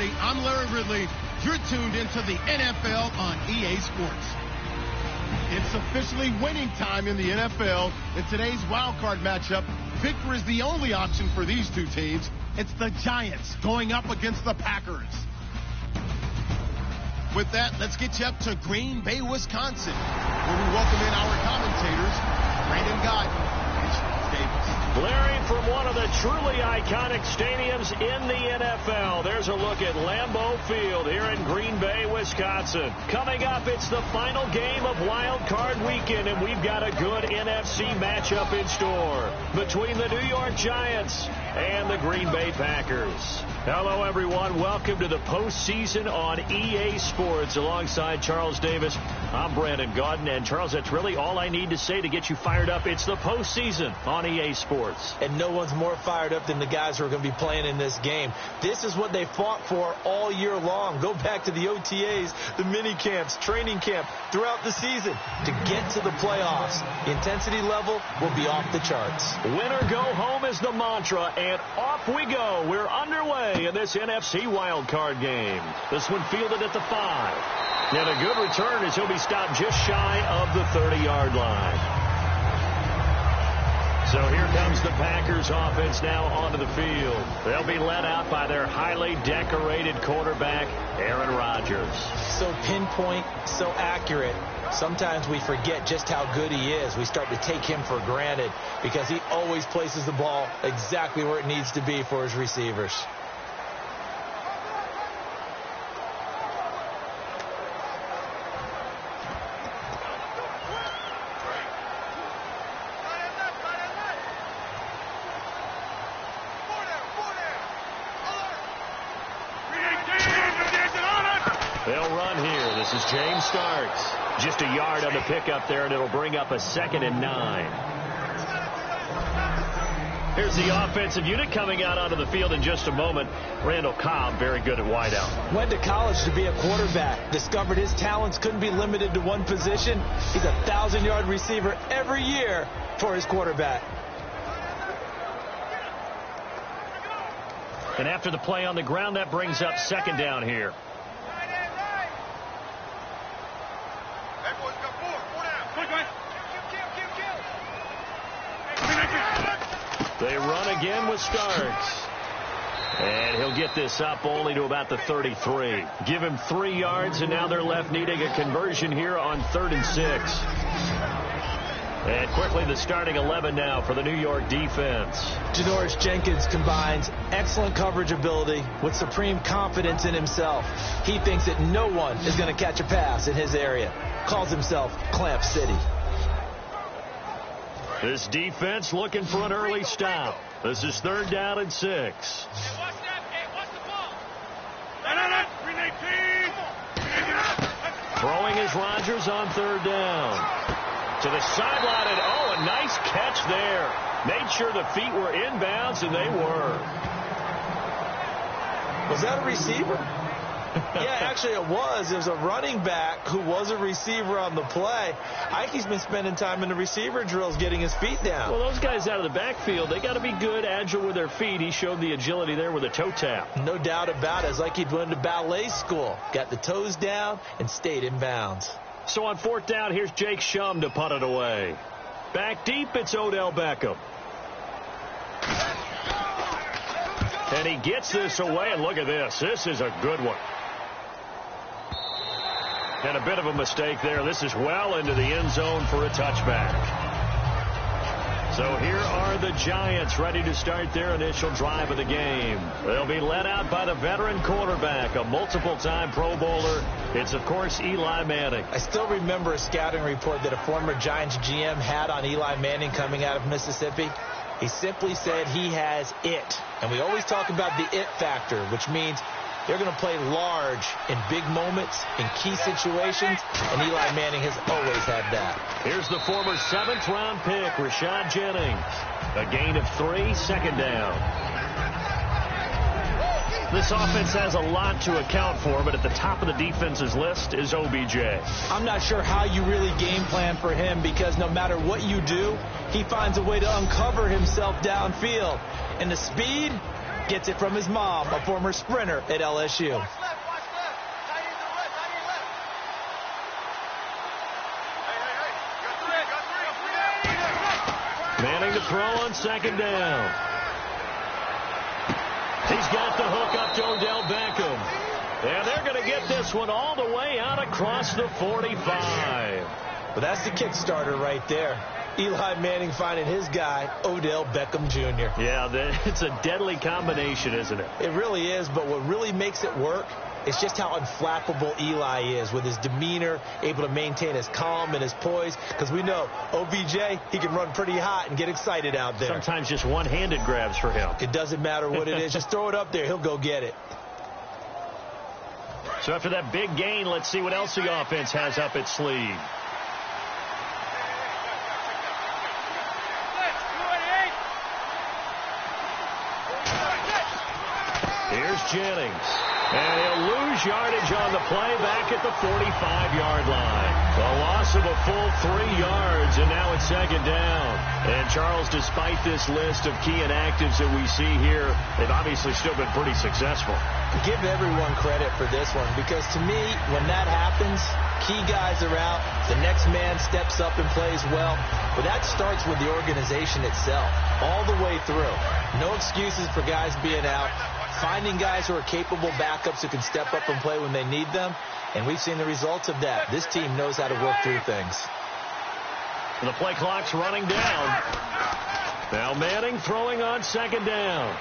everybody. I'm Larry Ridley. You're tuned into the NFL on EA Sports. It's officially winning time in the NFL. In today's wild card matchup, victory is the only option for these two teams. It's the Giants going up against the Packers. With that, let's get you up to Green Bay, Wisconsin, where we welcome in our commentators, Brandon Godden and Charles Davis. Larry, from one of the truly iconic stadiums in the NFL, there's a look at Lambeau Field here in Green Bay, Wisconsin. Coming up, it's the final game of Wild Card Weekend, and we've got a good NFC matchup in store between the New York Giants and the Green Bay Packers. Hello, everyone. Welcome to the postseason on EA Sports. Alongside Charles Davis, I'm Brandon Godden. And, Charles, that's really all I need to say to get you fired up. It's the postseason on EA Sports. And no one's more fired up than the guys who are going to be playing in this game. This is what they fought for all year long. Go back to the OTAs, the mini camps, training camp, throughout the season to get to the playoffs. The intensity level will be off the charts. Win or go home is the mantra, and off we go. We're underway in this NFC wildcard game. This one fielded at the 5. And a good return as he'll be stopped just shy of the 30-yard line. So here comes the Packers offense now onto the field. They'll be led out by their highly decorated quarterback, Aaron Rodgers. So pinpoint, so accurate. Sometimes we forget just how good he is. We start to take him for granted because he always places the ball exactly where it needs to be for his receivers. They'll run here. This is James Starks. Just a yard on the pickup there, and it'll bring up a 2nd and 9. Here's the offensive unit coming out onto the field in just a moment. Randall Cobb, very good at wideout. Went to college to be a quarterback. Discovered his talents couldn't be limited to one position. He's a 1,000-yard receiver every year for his quarterback. And after the play on the ground, that brings up 2nd down here. They run again with Starks. And he'll get this up only to about the 33. Give him 3 yards, and now they're left needing a conversion here on 3rd and 6. And quickly the starting 11 now for the New York defense. Janoris Jenkins combines excellent coverage ability with supreme confidence in himself. He thinks that no one is going to catch a pass in his area. Calls himself Clamp City. This defense looking for an early stop. This is 3rd down and 6. Hey, watch that. Hey, watch the ball. Throwing is Rodgers on 3rd down. To the sideline, and a nice catch there. Made sure the feet were inbounds, and they were. Was that a receiver? Yeah, actually it was. It was a running back who was a receiver on the play. I think he's been spending time in the receiver drills getting his feet down. Well, those guys out of the backfield, they got to be good, agile with their feet. He showed the agility there with a toe tap. No doubt about it. It's like he'd went to ballet school. Got the toes down and stayed in bounds. So on 4th down, here's Jake Shum to punt it away. Back deep, it's Odell Beckham. And he gets this away, and look at this. This is a good one. And a bit of a mistake there. This is well into the end zone for a touchback. So here are the Giants ready to start their initial drive of the game. They'll be led out by the veteran quarterback, a multiple-time Pro Bowler. It's, of course, Eli Manning. I still remember a scouting report that a former Giants GM had on Eli Manning coming out of Mississippi. He simply said he has it. And we always talk about the it factor, which means they're going to play large in big moments, in key situations, and Eli Manning has always had that. Here's the former 7th-round pick, Rashad Jennings. A gain of 3, 2nd down. This offense has a lot to account for, but at the top of the defense's list is OBJ. I'm not sure how you really game plan for him because no matter what you do, he finds a way to uncover himself downfield. And the speed, Gets it from his mom, a former sprinter at LSU. Watch left. Tight end to the left. Hey. Manning to throw on second down. He's got the hook up to Odell Beckham. And they're going to get this one all the way out across the 45. Well, that's the Kickstarter right there. Eli Manning finding his guy, Odell Beckham Jr. Yeah, it's a deadly combination, isn't it? It really is, but what really makes it work is just how unflappable Eli is with his demeanor, able to maintain his calm and his poise. Because we know OBJ, he can run pretty hot and get excited out there. Sometimes just one-handed grabs for him. It doesn't matter what it is. Just throw it up there. He'll go get it. So after that big gain, let's see what else the offense has up its sleeve. Here's Jennings. And he'll lose yardage on the play back at the 45-yard line. A loss of a full 3 yards, and now it's second down. And, Charles, despite this list of key inactives that we see here, they've obviously still been pretty successful. Give everyone credit for this one, because to me, when that happens, key guys are out, the next man steps up and plays well. But that starts with the organization itself, all the way through. No excuses for guys being out. Finding guys who are capable backups who can step up and play when they need them. And we've seen the results of that. This team knows how to work through things. And the play clock's running down. Now Manning throwing on second down.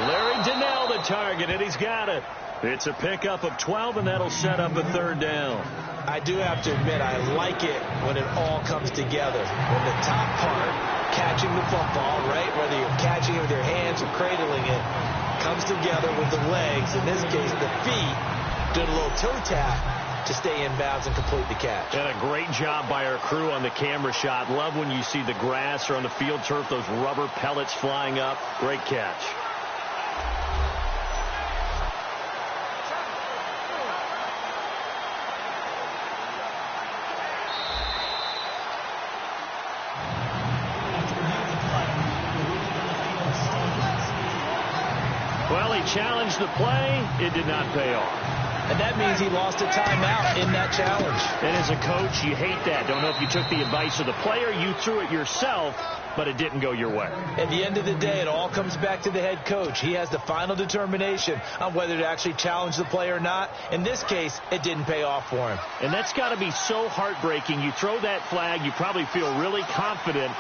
Larry Donnell the target, and he's got it. It's a pickup of 12, and that'll set up a third down. I do have to admit, I like it when it all comes together. When the top part, catching the football, right, whether you're catching it with your hands or cradling it, comes together with the legs, in this case the feet, doing a little toe tap to stay in bounds and complete the catch. And a great job by our crew on the camera shot. Love when you see the grass or on the field turf, those rubber pellets flying up. Great catch. Well, he challenged the play. It did not pay off. And that means he lost a timeout in that challenge. And as a coach, you hate that. Don't know if you took the advice of the player, you threw it yourself, but it didn't go your way. At the end of the day, it all comes back to the head coach. He has the final determination on whether to actually challenge the play or not. In this case, it didn't pay off for him. And that's got to be so heartbreaking. You throw that flag, you probably feel really confident,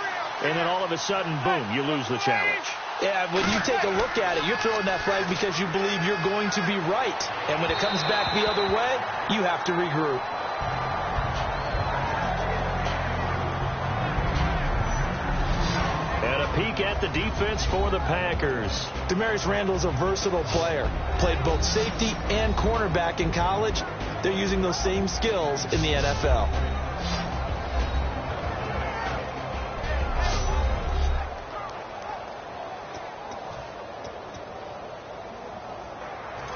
and then all of a sudden, boom, you lose the challenge. Yeah, when you take a look at it, you're throwing that flag because you believe you're going to be right. And when it comes back the other way, you have to regroup. And a peek at the defense for the Packers. Demarius Randall's a versatile player. Played both safety and cornerback in college. They're using those same skills in the NFL.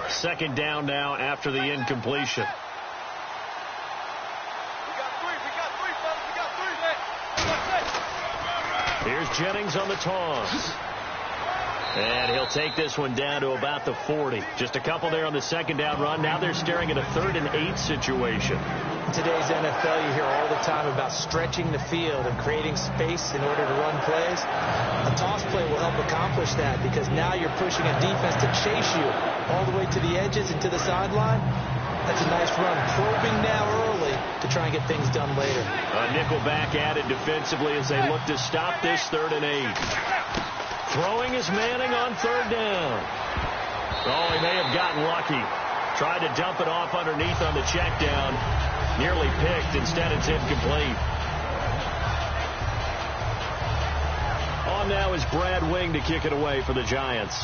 Second down now after the incompletion. Here's Jennings on the toss. And he'll take this one down to about the 40. Just a couple there on the second down run. Now they're staring at a 3rd and 8 situation. In today's NFL, you hear all the time about stretching the field and creating space in order to run plays. A toss play will help accomplish that because now you're pushing a defense to chase you all the way to the edges and to the sideline. That's a nice run. Probing now early to try and get things done later. A nickel back added defensively as they look to stop this 3rd and 8. Throwing is Manning on 3rd down. Oh, he may have gotten lucky. Tried to dump it off underneath on the check down. Nearly picked. Instead, it's incomplete. On now is Brad Wing to kick it away for the Giants.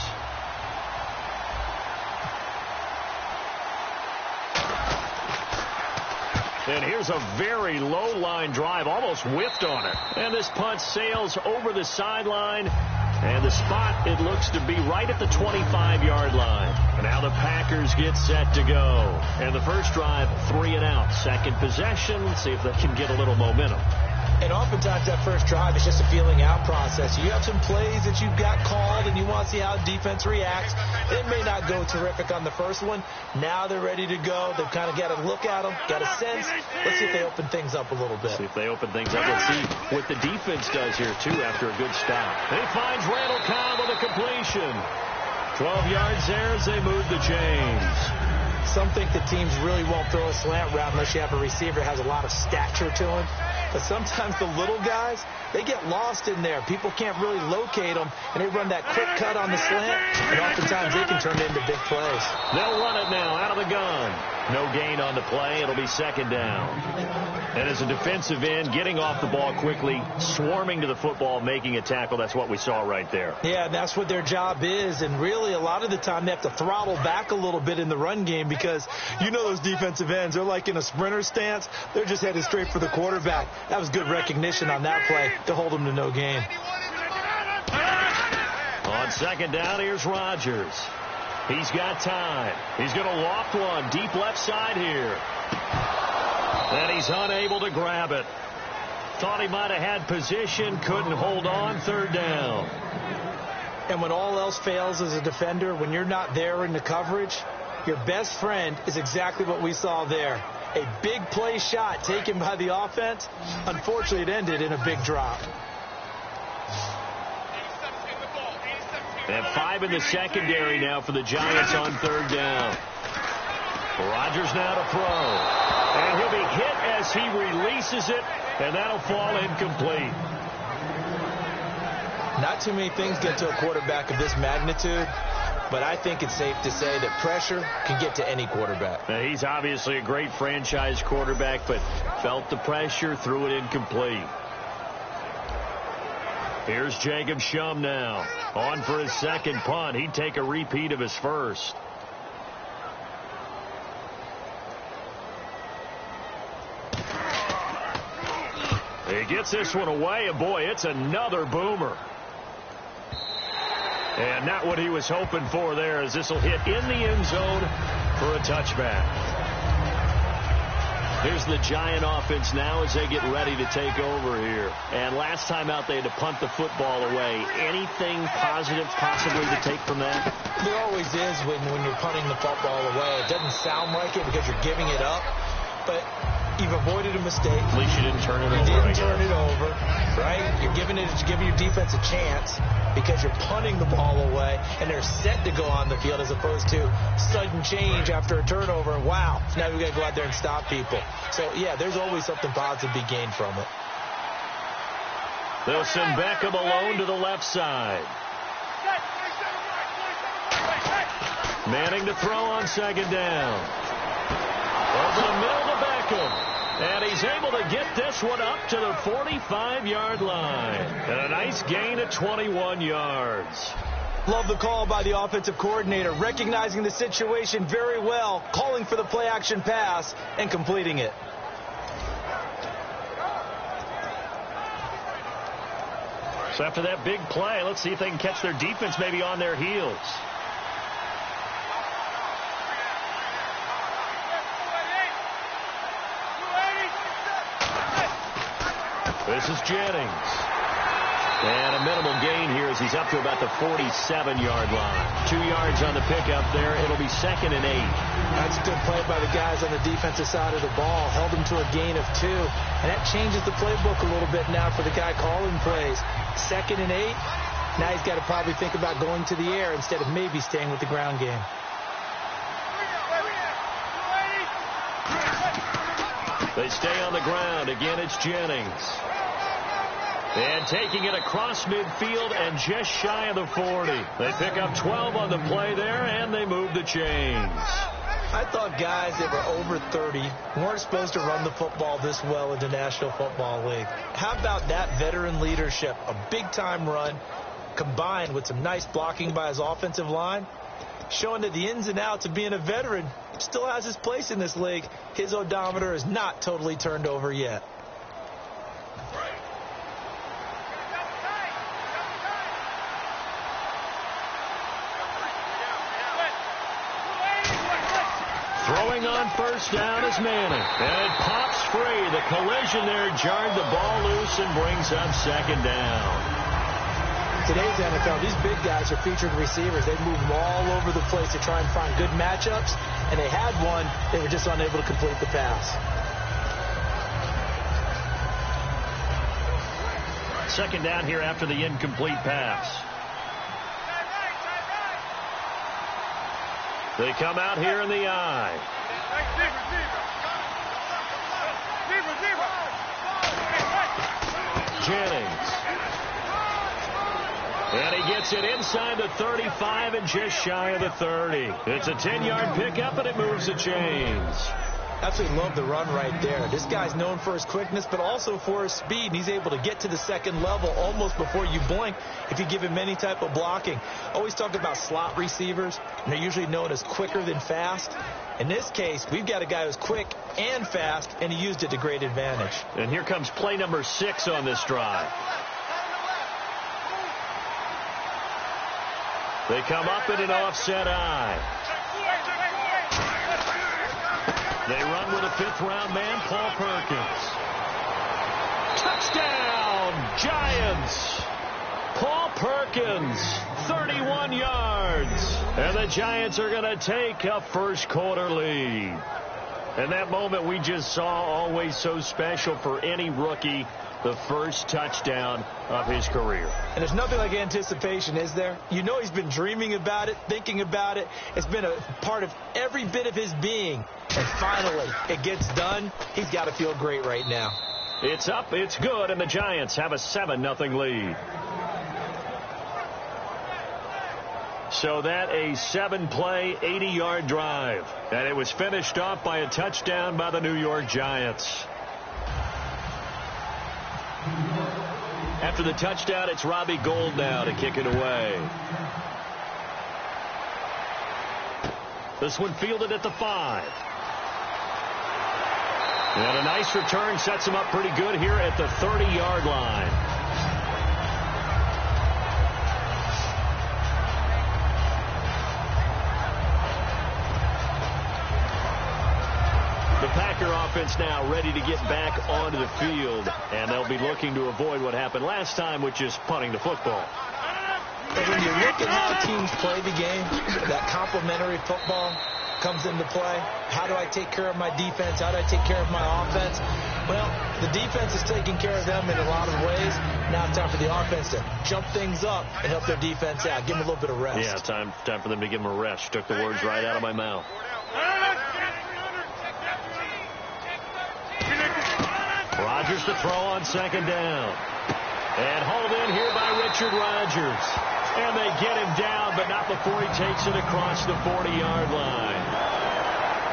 And here's a very low line drive, almost whiffed on it. And this punt sails over the sideline. And the spot, it looks to be right at the 25-yard line. And now the Packers get set to go. And the first drive, 3 and out. Second possession. Let's see if they can get a little momentum. And oftentimes that first drive is just a feeling out process. You have some plays that you've got called and you want to see how defense reacts. It may not go terrific on the first one. Now they're ready to go. They've kind of got to look at them, got a sense. Let's see if they open things up a little bit. See if they open things up. Let's see what the defense does here, too, after a good stop. He finds Randall Cobb with a completion. 12 yards there as they move the chains. Some think the teams really won't throw a slant route unless you have a receiver that has a lot of stature to him. But sometimes the little guys, they get lost in there. People can't really locate them, and they run that quick cut on the slant, and oftentimes they can turn it into big plays. They'll run it now out of the gun. No gain on the play. It'll be second down. And as a defensive end, getting off the ball quickly, swarming to the football, making a tackle, that's what we saw right there. Yeah, that's what their job is, and really a lot of the time they have to throttle back a little bit in the run game because you know those defensive ends, they're like in a sprinter stance. They're just headed straight for the quarterback. That was good recognition on that play to hold them to no gain. On second down, here's Rodgers. He's got time. He's going to loft one deep left side here. And he's unable to grab it. Thought he might have had position, couldn't hold on, third down. And when all else fails as a defender, when you're not there in the coverage, your best friend is exactly what we saw there. A big play shot taken by the offense. Unfortunately, it ended in a big drop. They have 5 in the secondary now for the Giants on third down. Rodgers now to throw. And he'll be hit as he releases it, and that'll fall incomplete. Not too many things get to a quarterback of this magnitude, but I think it's safe to say that pressure can get to any quarterback. Now, he's obviously a great franchise quarterback, but felt the pressure, threw it incomplete. Here's Jacob Shum now. On for his second punt. He'd take a repeat of his first. He gets this one away, and boy, it's another boomer. And not what he was hoping for there, as this will hit in the end zone for a touchback. Here's the Giant offense now as they get ready to take over here. And last time out, they had to punt the football away. Anything positive possibly to take from that? There always is when you're punting the football away. It doesn't sound like it because you're giving it up, but you've avoided a mistake. At least you didn't turn it over. You didn't turn it over, right? You're giving your defense a chance because you're punting the ball away, and they're set to go on the field as opposed to sudden change after a turnover. And wow, now we've got to go out there and stop people. So, yeah, there's always something positive to be gained from it. They'll send Beckham alone to the left side. Manning to throw on second down. Over the middle to Beckham. And he's able to get this one up to the 45-yard line. And a nice gain of 21 yards. Love the call by the offensive coordinator, recognizing the situation very well, calling for the play-action pass, and completing it. So after that big play, let's see if they can catch their defense maybe on their heels. This is Jennings. And a minimal gain here as he's up to about the 47-yard line. 2 yards on the pickup there. It'll be second and 8. That's a good play by the guys on the defensive side of the ball. Held him to a gain of 2. And that changes the playbook a little bit now for the guy calling plays. Second and 8. Now he's got to probably think about going to the air instead of maybe staying with the ground game. They stay on the ground. Again, it's Jennings. And taking it across midfield and just shy of the 40. They pick up 12 on the play there, and they move the chains. I thought guys that were over 30 weren't supposed to run the football this well in the National Football League. How about that veteran leadership? A big-time run combined with some nice blocking by his offensive line, showing that the ins and outs of being a veteran still has his place in this league. His odometer is not totally turned over yet. Throwing on first down is Manning. And it pops free. The collision there jarred the ball loose and brings up second down. Today's NFL, these big guys are featured receivers. They move them all over the place to try and find good matchups. And they had one. They were just unable to complete the pass. Second down here after the incomplete pass. They come out here in the eye. Jennings. And he gets it inside the 35 and just shy of the 30. It's a 10-yard pickup, and it moves the chains. Absolutely love the run right there. This guy's known for his quickness, but also for his speed. And he's able to get to the second level almost before you blink if you give him any type of blocking. Always talk about slot receivers, and they're usually known as quicker than fast. In this case, we've got a guy who's quick and fast, and he used it to great advantage. And here comes play number 6 on this drive. They come up in an offset eye. They run with a 5th-round man, Paul Perkins. Touchdown, Giants! Paul Perkins, 31 yards. And the Giants are going to take a first-quarter lead. And that moment we just saw, always so special for any rookie, the first touchdown of his career. And there's nothing like anticipation, is there? You know he's been dreaming about it, thinking about it. It's been a part of every bit of his being. And finally, it gets done. He's got to feel great right now. It's up, it's good, and the Giants have a 7-0 lead. So that a 7-play, 80-yard drive. And it was finished off by a touchdown by the New York Giants. After the touchdown, it's Robbie Gould now to kick it away. This one fielded at the 5. And a nice return sets him up pretty good here at the 30-yard line. The Packer offense now ready to get back onto the field, and they'll be looking to avoid what happened last time, which is punting the football. And when you look at how teams play the game, that complementary football comes into play. How do I take care of my defense? How do I take care of my offense? Well, the defense is taking care of them in a lot of ways. Now it's time for the offense to jump things up and help their defense out. Give them a little bit of rest. Yeah, time for them to give them a rest. You took the words right out of my mouth. Rodgers to throw on second down. And hauled in here by Richard Rodgers. And they get him down, but not before he takes it across the 40-yard line.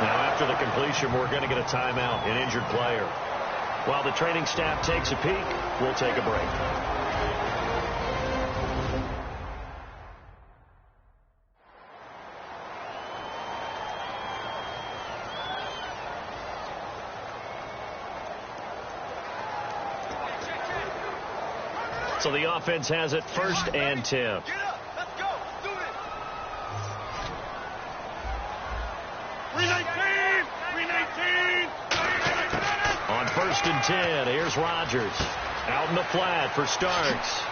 Now, after the completion, we're going to get a timeout, an injured player. While the training staff takes a peek, we'll take a break. So the offense has it 1st and 10. Get up. Let's go. Do it. 319. 319. On 1st and 10, here's Rodgers. Out in the flat for Starks.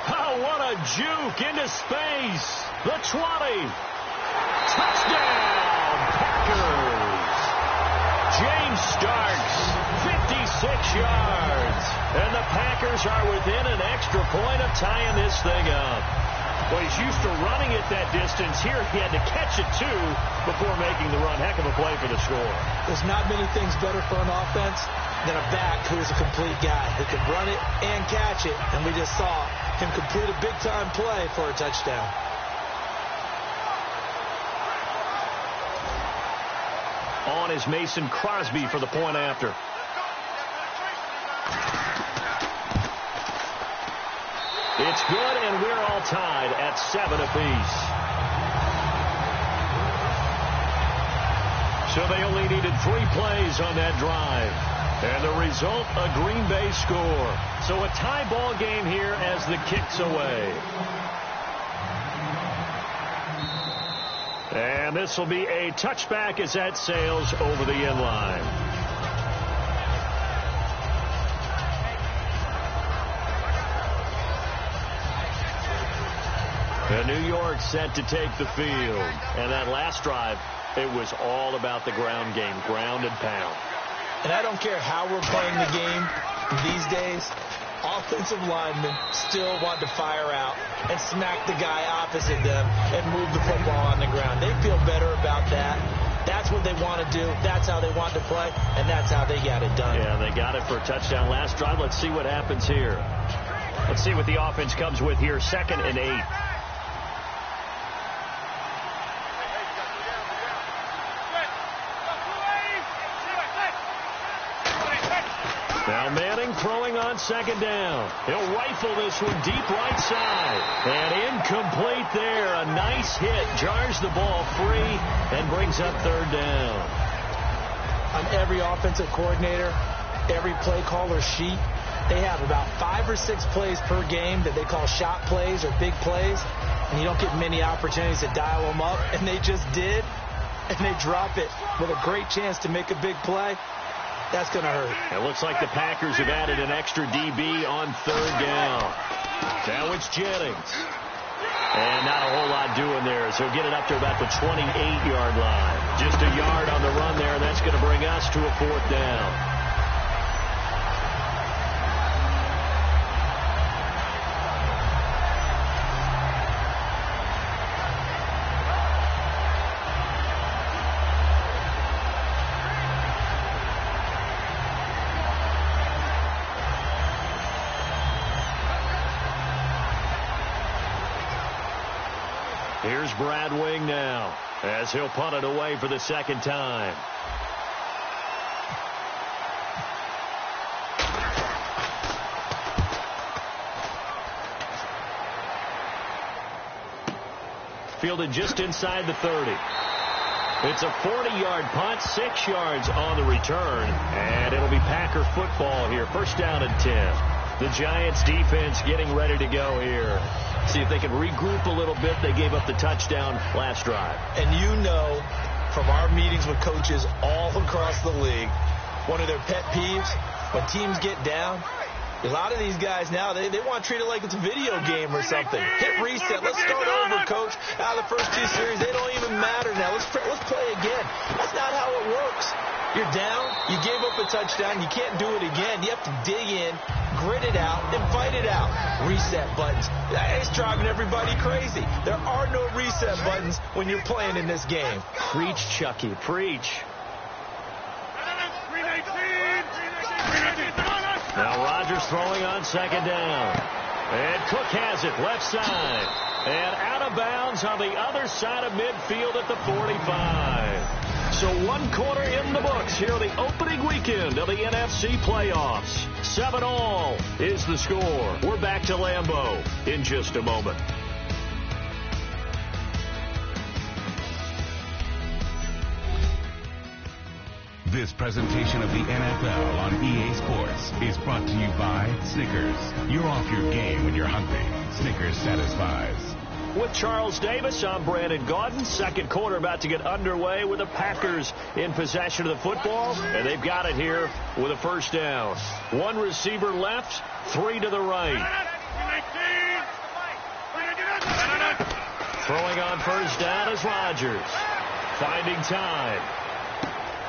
Oh, what a juke into space. The 20. Touchdown, Packers. James Starks, 56 yards. And the Packers are within an extra point of tying this thing up. Well, he's used to running it that distance. Here he had to catch it, too, before making the run. Heck of a play for the score. There's not many things better for an offense than a back who is a complete guy who can run it and catch it. And we just saw him complete a big-time play for a touchdown. On is Mason Crosby for the point after. It's good, and we're all tied at 7 apiece. So they only needed 3 plays on that drive. And the result, a Green Bay score. So a tie ball game here as the kick's away. And And this will be a touchback as that sails over the end line. And New York set to take the field. And that last drive, it was all about the ground game, ground and pound. And I don't care how we're playing the game these days, offensive linemen still want to fire out and smack the guy opposite them and move the football on the ground. They feel better about that. That's what they want to do. That's how they want to play, and that's how they got it done. Yeah, they got it for a touchdown last drive. Let's see what happens here. Let's see what the offense comes with here. 2nd and 8. Now Manning throwing on 2nd down. He'll rifle this one deep right side. And incomplete there. A nice hit. Jars the ball free and brings up 3rd down. On every offensive coordinator, every play caller sheet, they have about 5 or 6 plays per game that they call shot plays or big plays. And you don't get many opportunities to dial them up. And they just did. And they drop it with a great chance to make a big play. That's going to hurt. It looks like the Packers have added an extra DB on 3rd down. Now it's Jennings. And not a whole lot doing there, so he'll get it up to about the 28-yard line. Just a yard on the run there. That's going to bring us to a 4th down. Here's Brad Wing now as he'll punt it away for the 2nd time. Fielded just inside the 30. It's a 40-yard punt, 6 yards on the return, and it'll be Packer football here. 1st down and 10. The Giants defense getting ready to go here. See if they can regroup a little bit. They gave up the touchdown last drive. And you know from our meetings with coaches all across the league, one of their pet peeves, when teams get down, a lot of these guys now, they want to treat it like it's a video game or something. Hit reset. Let's start over, coach. Out of the first 2 series, they don't even matter now. Let's play again. That's not how it works. You're down. You gave up a touchdown. You can't do it again. You have to dig in, grit it out, and fight it out. Reset buttons. It's driving everybody crazy. There are no reset buttons when you're playing in this game. Preach, Chucky. Preach. Now Rodgers throwing on 2nd down. And Cook has it left side. And out of bounds on the other side of midfield at the 45. So 1 quarter in the books here the opening weekend of the NFC playoffs. 7-all is the score. We're back to Lambeau in just a moment. This presentation of the NFL on EA Sports is brought to you by Snickers. You're off your game when you're hungry. Snickers satisfies. With Charles Davis, I'm Brandon Gaudin. 2nd quarter about to get underway with the Packers in possession of the football. And they've got it here with a 1st down. 1 receiver left, 3 to the right. Throwing on 1st down is Rodgers. Finding time.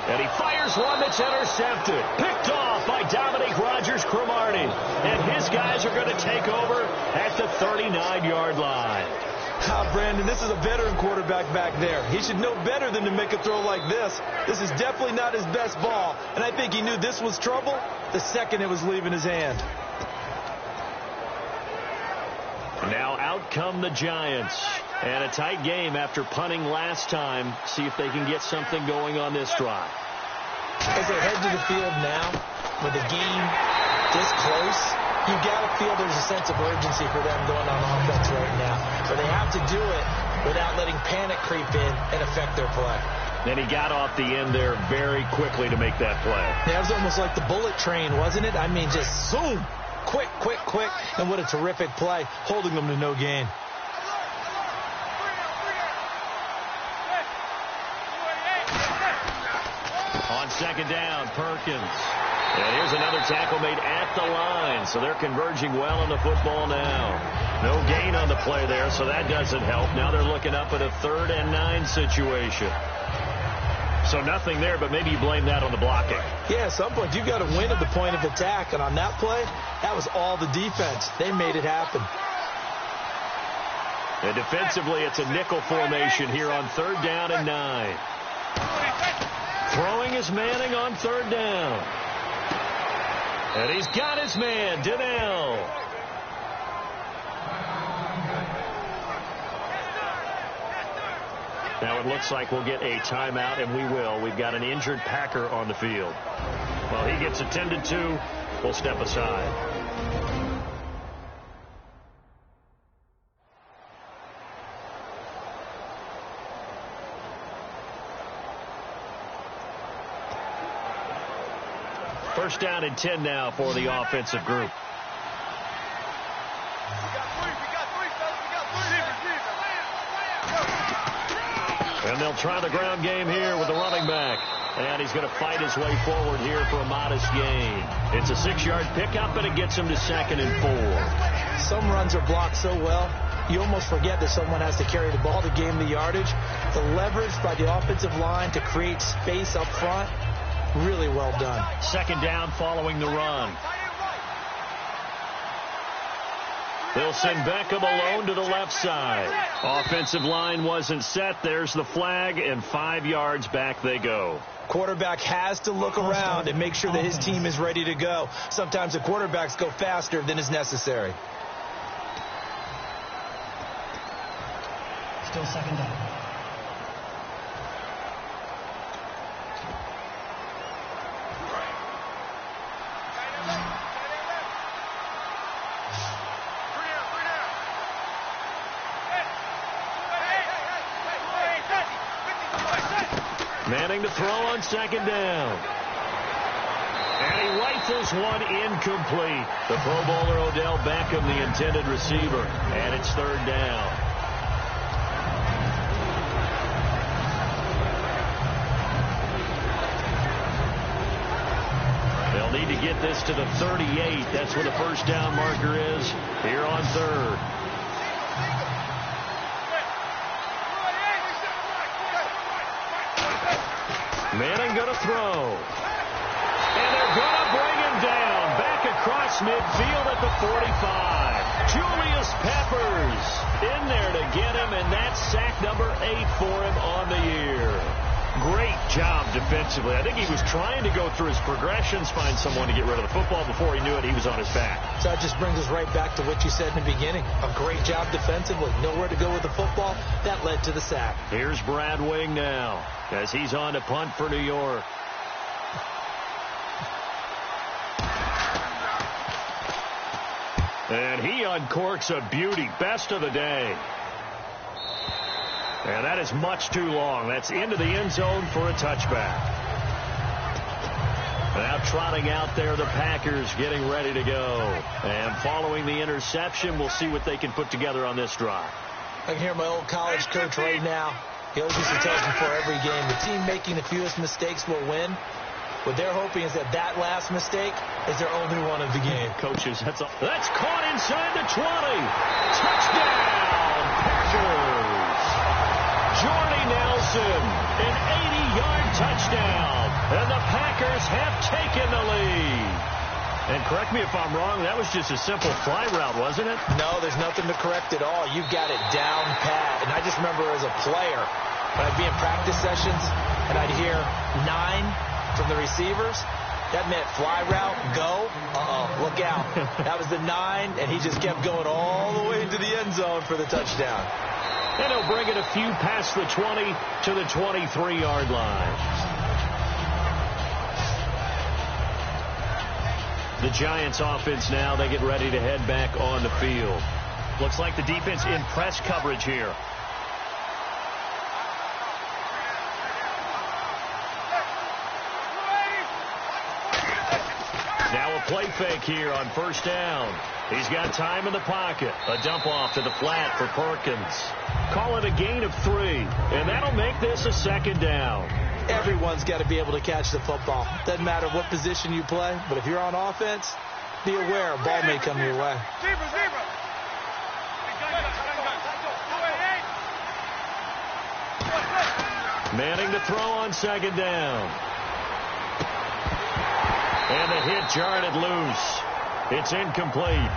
And he fires one that's intercepted. Picked off by Dominique Rodgers-Cromartie. And his guys are going to take over at the 39-yard line. Brandon, this is a veteran quarterback back there. He should know better than to make a throw like this. This is definitely not his best ball. And I think he knew this was trouble the second it was leaving his hand. Now out come the Giants. And a tight game after punting last time. See if they can get something going on this drive. As they head to the field now, with the game this close, you've got to feel there's a sense of urgency for them going on offense right now. So they have to do it without letting panic creep in and affect their play. Then he got off the end there very quickly to make that play. Yeah, it was almost like the bullet train, wasn't it? I mean, just zoom. Quick, quick, quick. And what a terrific play, holding them to no gain. second down. Perkins. And here's another tackle made at the line. So they're converging well on the football now. No gain on the play there, so that doesn't help. Now they're looking up at a 3rd and 9 situation. So nothing there, but maybe you blame that on the blocking. Yeah, at some point you've got to win at the point of attack. And on that play, that was all the defense. They made it happen. And defensively, it's a nickel formation here on 3rd down and 9. Throwing is Manning on 3rd down. And he's got his man, Donnell. Now it looks like we'll get a timeout, and we will. We've got an injured Packer on the field. While he gets attended to, we'll step aside. First down and 10 now for the offensive group. And they'll try the ground game here with the running back. And he's going to fight his way forward here for a modest gain. It's a 6-yard pickup, and it gets him to 2nd and 4. Some runs are blocked so well, you almost forget that someone has to carry the ball to gain the yardage. The leverage by the offensive line to create space up front, really well done. 2nd down following the run. They'll send Beckham alone to the left side. Offensive line wasn't set. There's the flag, and 5 yards back they go. Quarterback has to look around and make sure that his team is ready to go. Sometimes the quarterbacks go faster than is necessary. Still 2nd down. Manning to throw on 2nd down. And he rifles one incomplete. The Pro Bowler Odell Beckham, the intended receiver. And it's 3rd down. They'll need to get this to the 38. That's where the first down marker is here on 3rd. Manning going to throw. And they're going to bring him down. Back across midfield at the 45. Julius Peppers in there to get him, and that's sack number 8 for him on the year. Great job defensively. I think he was trying to go through his progressions, find someone to get rid of the football. Before he knew it, he was on his back. So that just brings us right back to what you said in the beginning. A great job defensively. Nowhere to go with the football. That led to the sack. Here's Brad Wing now as he's on to punt for New York. And he uncorks a beauty. Best of the day. And that is much too long. That's into the end zone for a touchback. Now trotting out there, the Packers getting ready to go. And following the interception, we'll see what they can put together on this drive. I can hear my old college coach right now. He always used to tell us before every game, the team making the fewest mistakes will win. What they're hoping is that that last mistake is their only one of the game. Coaches, that's caught inside the 20. Touchdown, Packers. Jordy Nelson, an 80-yard touchdown. And the Packers have taken the lead. And correct me if I'm wrong, that was just a simple fly route, wasn't it? No, there's nothing to correct at all. You've got it down pat. And I just remember as a player, when I'd be in practice sessions and I'd hear 9 from the receivers, that meant fly route, go, look out. That was the 9, and he just kept going all the way into the end zone for the touchdown. And he'll bring it a few past the 20 to the 23-yard line. The Giants offense now, they get ready to head back on the field. Looks like the defense in press coverage here. Now a play fake here on first down. He's got time in the pocket. A dump off to the flat for Perkins. Call it a gain of 3, and that'll make this a second down. Everyone's got to be able to catch the football. Doesn't matter what position you play, but if you're on offense, be aware a ball may come your way. Manning to throw on second down. And the hit jarred it loose. It's incomplete.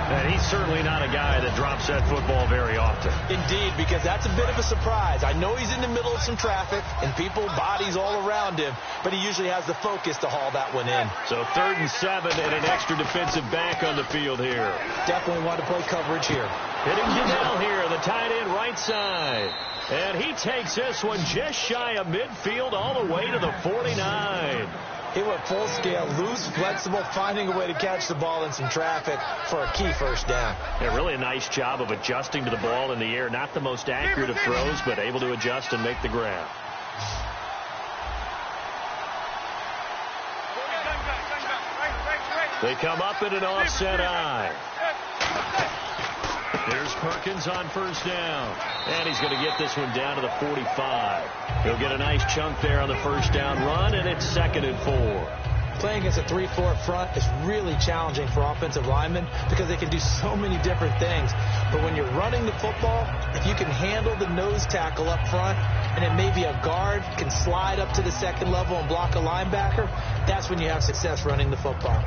And he's certainly not a guy that drops that football very often. Indeed, because that's a bit of a surprise. I know he's in the middle of some traffic and people, bodies all around him, but he usually has the focus to haul that one in. So 3rd and 7 and an extra defensive back on the field here. Definitely want to play coverage here. Hitting Goodell here, the tight end right side. And he takes this one just shy of midfield all the way to the 49. He went full scale, loose, flexible, finding a way to catch the ball in some traffic for a key first down. Yeah, really a nice job of adjusting to the ball in the air. Not the most accurate of throws, but able to adjust and make the grab. They come up in an offset eye. There's Perkins on first down. And he's going to get this one down to the 45. He'll get a nice chunk there on the first down run, and it's 2nd and 4. Playing against a 3-4 front is really challenging for offensive linemen because they can do so many different things. But when you're running the football, if you can handle the nose tackle up front, and it may be a guard, can slide up to the 2nd level and block a linebacker, that's when you have success running the football.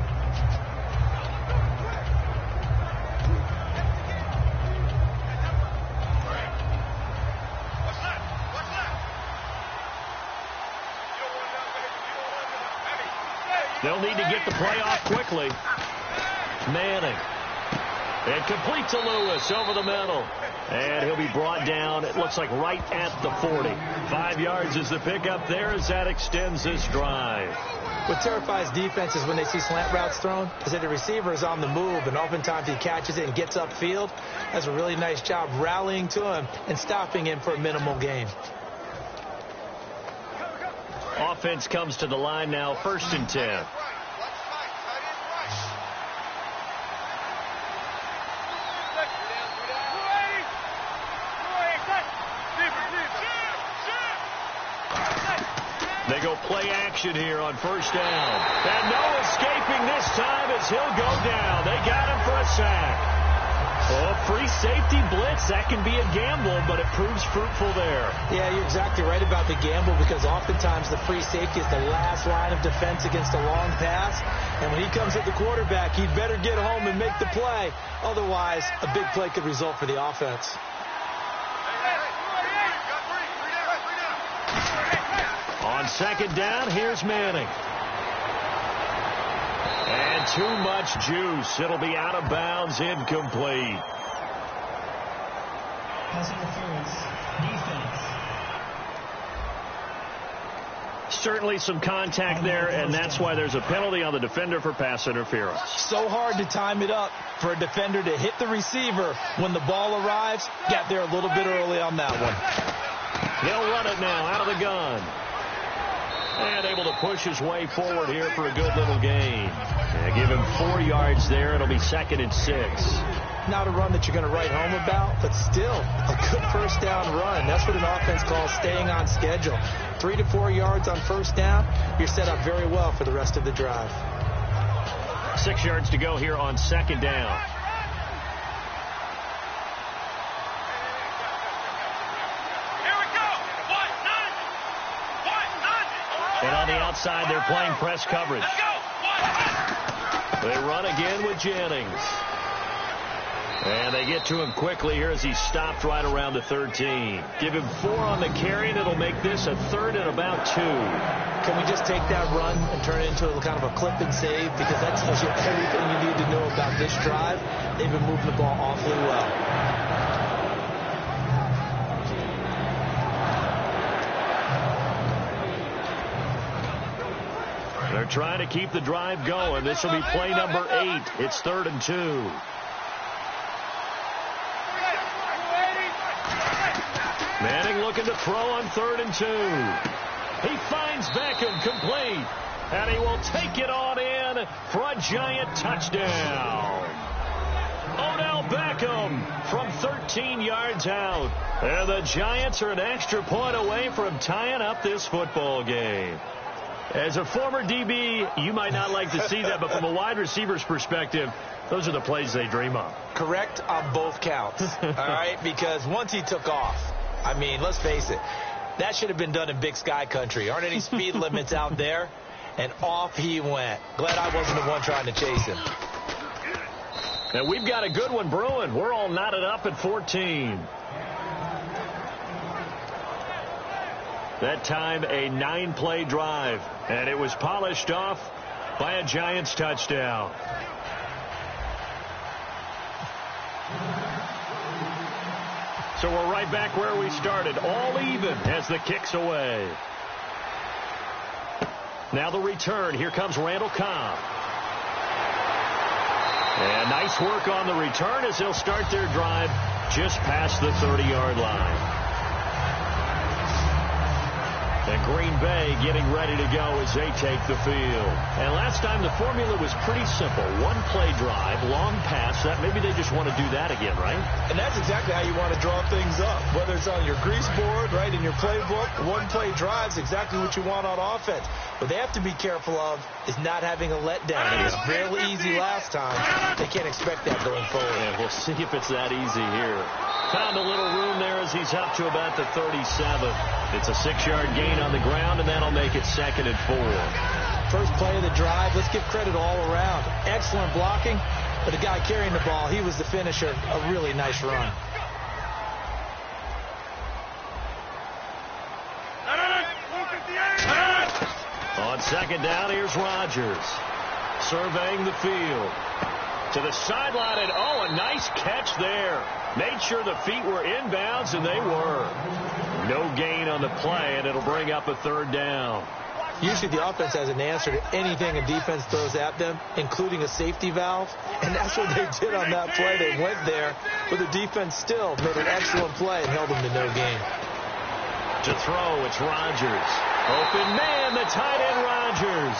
They'll need to get the play off quickly. Manning. And complete to Lewis over the middle. And he'll be brought down, it looks like right at the 40. 5 yards is the pickup there as that extends this drive. What terrifies defenses when they see slant routes thrown is that the receiver is on the move, and oftentimes he catches it and gets upfield. Does a really nice job rallying to him and stopping him for a minimal gain. Offense comes to the line now, 1st and 10. They go play action here on first down. And no escaping this time as he'll go down. They got him for a sack. Oh, free safety blitz, that can be a gamble, but it proves fruitful there. Yeah, you're exactly right about the gamble because oftentimes the free safety is the last line of defense against a long pass. And when he comes at the quarterback, he'd better get home and make the play. Otherwise, a big play could result for the offense. On second down, here's Manning. And too much juice. It'll be out of bounds, incomplete. Pass interference, defense. Certainly some contact there, and that's why there's a penalty on the defender for pass interference. So hard to time it up for a defender to hit the receiver when the ball arrives. Got there a little bit early on that one. They'll run it now out of the gun. And able to push his way forward here for a good little gain. Yeah, give him 4 yards there. It'll be 2nd and 6. Not a run that you're going to write home about, but still a good first down run. That's what an offense calls staying on schedule. 3 to 4 yards on first down. You're set up very well for the rest of the drive. 6 yards to go here on second down. And on the outside, they're playing press coverage. They run again with Jennings. And they get to him quickly here as he's stopped right around the 13. Give him 4 on the carry, and it'll make this a 3rd and about 2. Can we just take that run and turn it into a kind of a clip and save? Because that tells you everything you need to know about this drive. They've been moving the ball awfully well. They're trying to keep the drive going. This will be play number 8. It's 3rd and 2. Manning looking to throw on 3rd and 2. He finds Beckham complete. And he will take it on in for a giant touchdown. Odell Beckham from 13 yards out. And the Giants are an extra point away from tying up this football game. As a former DB, you might not like to see that, but from a wide receiver's perspective, those are the plays they dream of. Correct on both counts, all right? Because once he took off, I mean, let's face it, that should have been done in Big Sky country. Aren't any speed limits out there? And off he went. Glad I wasn't the one trying to chase him. And we've got a good one brewing. We're all knotted up at 14. That time, a 9-play drive. And it was polished off by a Giants touchdown. So we're right back where we started. All even as the kick's away. Now the return. Here comes Randall Cobb. And nice work on the return as they'll start their drive just past the 30-yard line. And Green Bay getting ready to go as they take the field. And last time the formula was pretty simple. One-play drive, long pass. That maybe they just want to do that again, right? And that's exactly how you want to draw things up. Whether it's on your grease board, right, in your playbook, one-play drive's exactly what you want on offense. What they have to be careful of is not having a letdown. It was fairly easy last time. They can't expect that going forward. Yeah, we'll see if it's that easy here. Found a little room there as he's up to about the 37. It's a 6-yard gain on the ground, and that'll make it 2nd and 4. First play of the drive, let's give credit all around. Excellent blocking, but the guy carrying the ball, he was the finisher. A really nice run. On 2nd down, here's Rodgers. Surveying the field. To the sideline, and oh, a nice catch there. Made sure the feet were inbounds, and they were. No gain on the play, and it'll bring up a 3rd down. Usually the offense has an answer to anything a defense throws at them, including a safety valve. And that's what they did on that play. They went there, but the defense still made an excellent play and held them to no gain. To throw, it's Rodgers. Open man, the tight end Rodgers.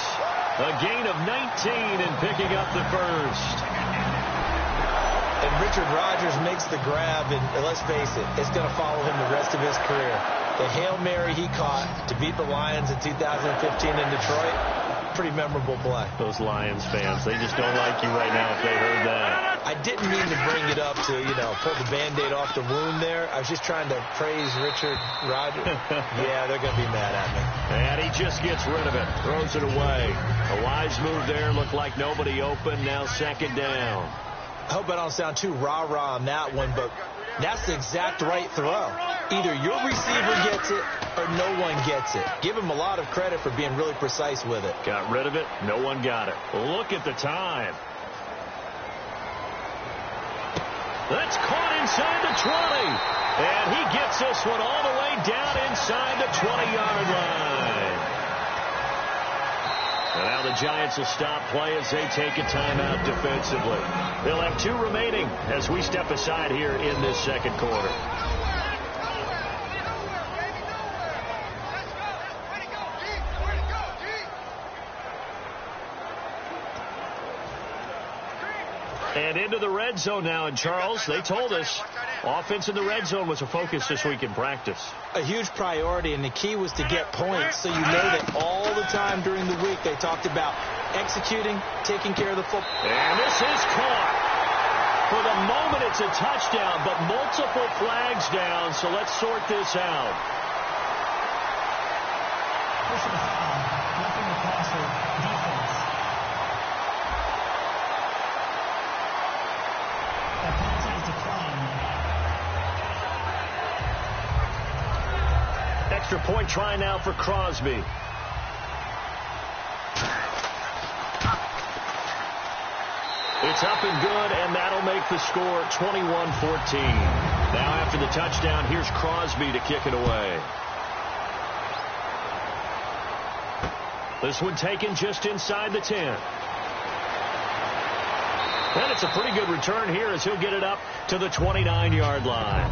A gain of 19 and picking up the first. And Richard Rodgers makes the grab, and let's face it, it's going to follow him the rest of his career. The Hail Mary he caught to beat the Lions in 2015 in Detroit, pretty memorable play. Those Lions fans, they just don't like you right now if they heard that. I didn't mean to bring it up to, pull the Band-Aid off the wound there. I was just trying to praise Richard Rodgers. Yeah, they're going to be mad at me. And he just gets rid of it, throws it away. A wise move there, looked like nobody open, now 2nd down. I hope I don't sound too rah-rah on that one, but that's the exact right throw. Either your receiver gets it or no one gets it. Give him a lot of credit for being really precise with it. Got rid of it. No one got it. Look at the time. That's caught inside the 20. And he gets this one all the way down inside the 20-yard line. And now the Giants will stop play as they take a timeout defensively. They'll have 2 remaining as we step aside here in this 2nd quarter. And into the red zone now. And, Charles, they told us offense in the red zone was a focus this week in practice. A huge priority, and the key was to get points. So you know that all the time during the week they talked about executing, taking care of the football. And this is caught. For the moment, it's a touchdown, but multiple flags down. So let's sort this out. Extra point try now for Crosby. It's up and good, and that'll make the score 21-14. Now after the touchdown, here's Crosby to kick it away. This one taken just inside the 10. And it's a pretty good return here as he'll get it up to the 29-yard line.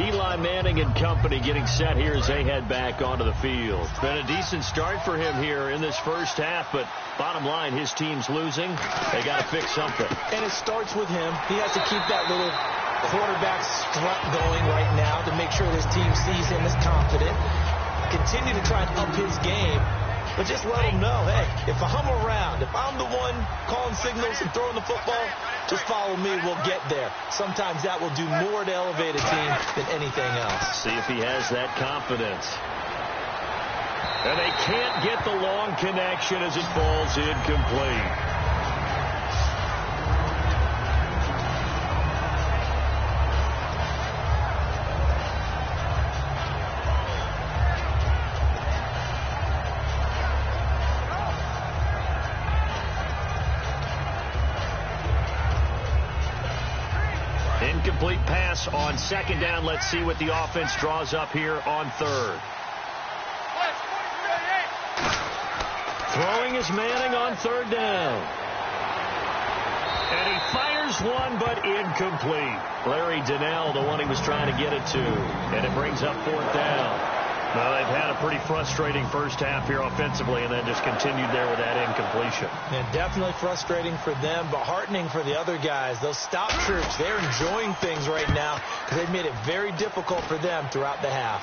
Eli Manning and company getting set here as they head back onto the field. It's been a decent start for him here in this first half, but bottom line, his team's losing. They got to fix something. And it starts with him. He has to keep that little quarterback strut going right now to make sure his team sees him as confident. Continue to try and up his game, but just let him know, hey, if I'm around, if I'm the one calling signals and throwing the football, just follow me, we'll get there. Sometimes that will do more to elevate a team than anything else. See if he has that confidence. And they can't get the long connection as it falls incomplete. Incomplete pass on second down. Let's see what the offense draws up here on third. Throwing is Manning on third down. And he fires one, but incomplete. Larry Donnell, the one he was trying to get it to. And it brings up fourth down. Well, they've had a pretty frustrating first half here offensively and then just continued there with that incompletion. Yeah, definitely frustrating for them, but heartening for the other guys. Those stop troops, they're enjoying things right now because they've made it very difficult for them throughout the half.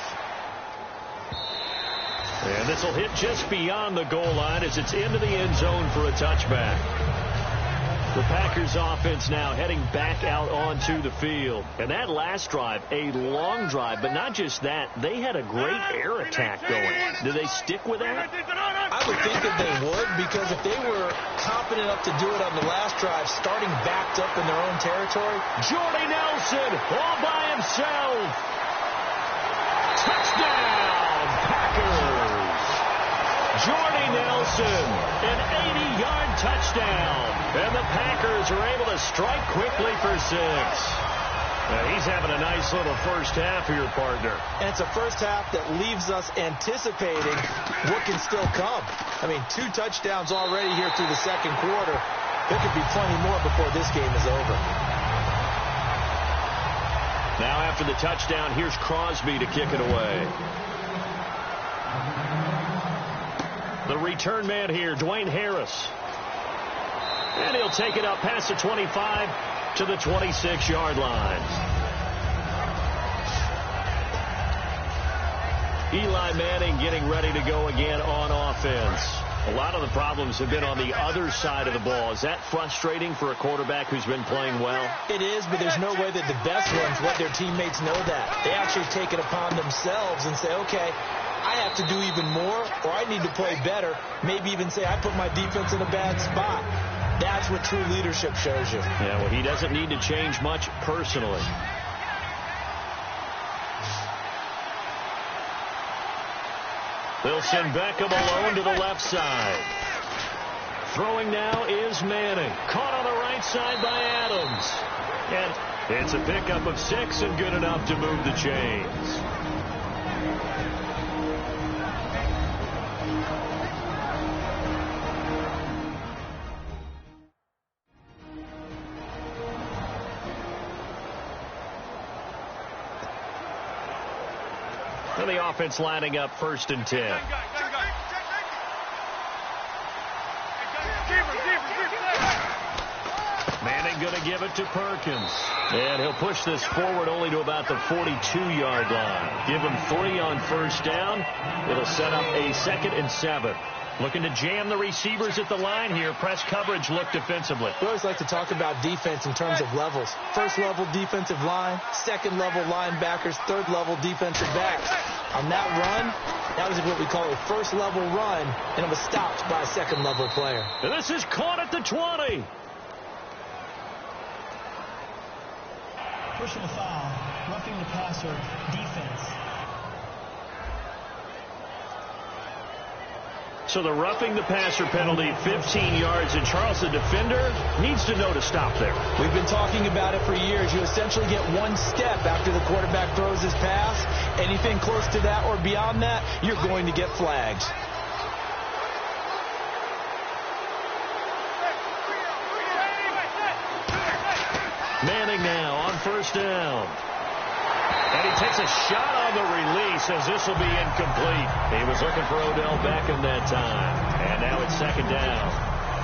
And this will hit just beyond the goal line as it's into the end zone for a touchback. The Packers offense now heading back out onto the field. And that last drive, a long drive, but not just that, they had a great air attack going. Do they stick with that? I would think that they would, because if they were confident enough to do it on the last drive, starting backed up in their own territory. Jordy Nelson all by himself. Touchdown, Packers. Jordy Nelson, an 80-yard touchdown. And the Packers are able to strike quickly for 6. He's having a nice little first half here, partner. And it's a first half that leaves us anticipating what can still come. I mean, 2 touchdowns already here through the second quarter. There could be plenty more before this game is over. Now after the touchdown, here's Crosby to kick it away. The return man here, Dwayne Harris. And he'll take it up past the 25 to the 26-yard line. Eli Manning getting ready to go again on offense. A lot of the problems have been on the other side of the ball. Is that frustrating for a quarterback who's been playing well? It is, but there's no way that the best ones let their teammates know that. They actually take it upon themselves and say, okay, I have to do even more, or I need to play better. Maybe even say I put my defense in a bad spot. That's what true leadership shows you. Yeah, well, he doesn't need to change much personally. They'll send Beckham alone to the left side. Throwing now is Manning. Caught on the right side by Adams. And it's a pickup of 6 and good enough to move the chains. And the offense lining up 1st and 10. Manning going to give it to Perkins. And he'll push this forward only to about the 42-yard line. Give him 3 on first down. It'll set up a 2nd and 7. Looking to jam the receivers at the line here. Press coverage look defensively. We always like to talk about defense in terms of levels. First level defensive line, second level linebackers, third level defensive backs. On that run, that was what we call a first level run, and it was stopped by a second level player. And this is caught at the 20. Personal foul, roughing the passer, defense. So the roughing the passer penalty, 15 yards, and Charles, the defender, needs to know to stop there. We've been talking about it for years. You essentially get 1 step after the quarterback throws his pass. Anything close to that or beyond that, you're going to get flagged. Manning now on first down. And he takes a shot on the release as this will be incomplete. He was looking for Odell Beckham that time. And now it's second down.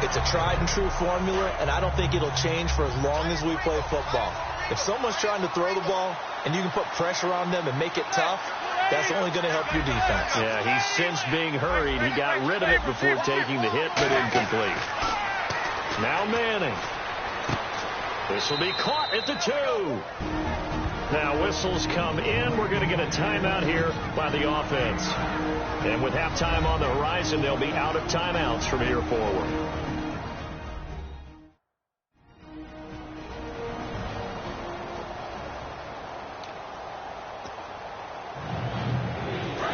It's a tried-and-true formula, and I don't think it'll change for as long as we play football. If someone's trying to throw the ball and you can put pressure on them and make it tough, that's only going to help your defense. Yeah, he's since being hurried. He got rid of it before taking the hit, but incomplete. Now Manning. This will be caught at the 2. Now whistles come in. We're going to get a timeout here by the offense. And with halftime on the horizon, they'll be out of timeouts from here forward.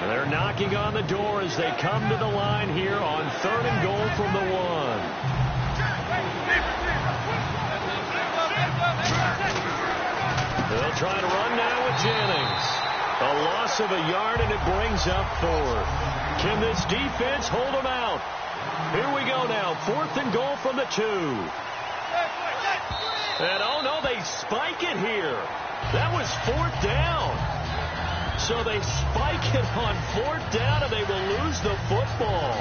They're knocking on the door as they come to the line here on 3rd and goal from the 1. They'll try to run now with Jennings. A loss of a yard, and it brings up 4th. Can this defense hold them out? Here we go now. 4th and goal from the 2. And, oh, no, they spike it here. That was 4th down. So they spike it on 4th down, and they will lose the football.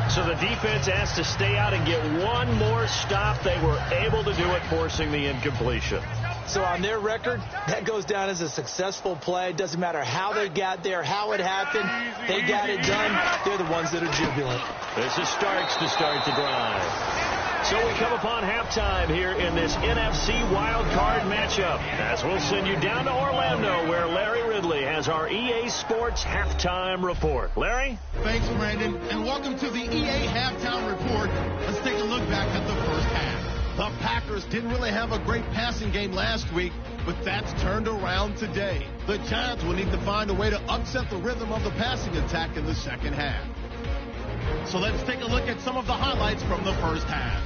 So the defense has to stay out and get one more stop. They were able to do it, forcing the incompletion. So on their record, that goes down as a successful play. Doesn't matter how they got there, how it happened. They got it done. They're the ones that are jubilant. This is Starks to start the drive. So we come upon halftime here in this NFC wildcard matchup, as we'll send you down to Orlando, where Larry Ridley has our EA Sports halftime report. Larry? Thanks, Brandon, and welcome to the EA halftime report. Let's take a look back at the first half. The Packers didn't really have a great passing game last week, but that's turned around today. The Giants will need to find a way to upset the rhythm of the passing attack in the second half. So let's take a look at some of the highlights from the first half.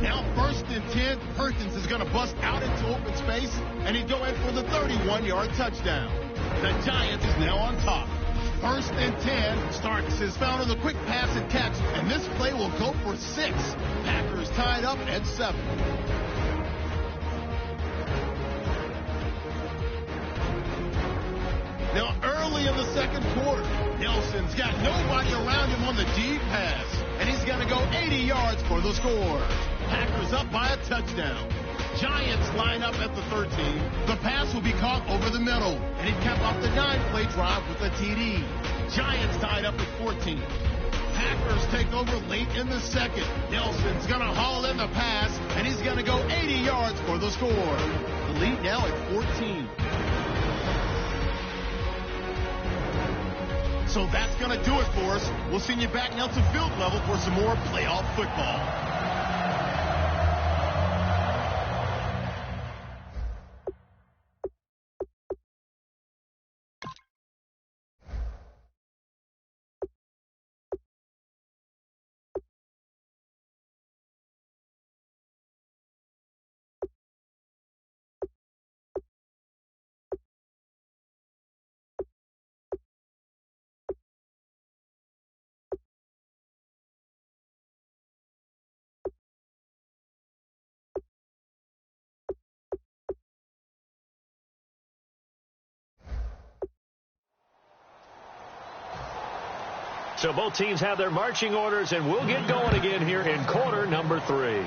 Now 1st and 10, Perkins is going to bust out into open space, and he'd go in for the 31-yard touchdown. The Giants is now on top. 1st and 10, Starks is found on the quick pass and catch, and this play will go for 6. Packers tied up at 7. Now early in the second quarter, Nelson's got nobody around him on the deep pass, and he's going to go 80 yards for the score. Packers up by a touchdown. Giants line up at the 13. The pass will be caught over the middle, and he kept off the 9-play drive with a TD. Giants tied up at 14. Packers take over late in the second. Nelson's going to haul in the pass, and he's going to go 80 yards for the score. The lead now at 14. So that's going to do it for us. We'll send you back now to field level for some more playoff football. So both teams have their marching orders, and we'll get going again here in quarter number 3.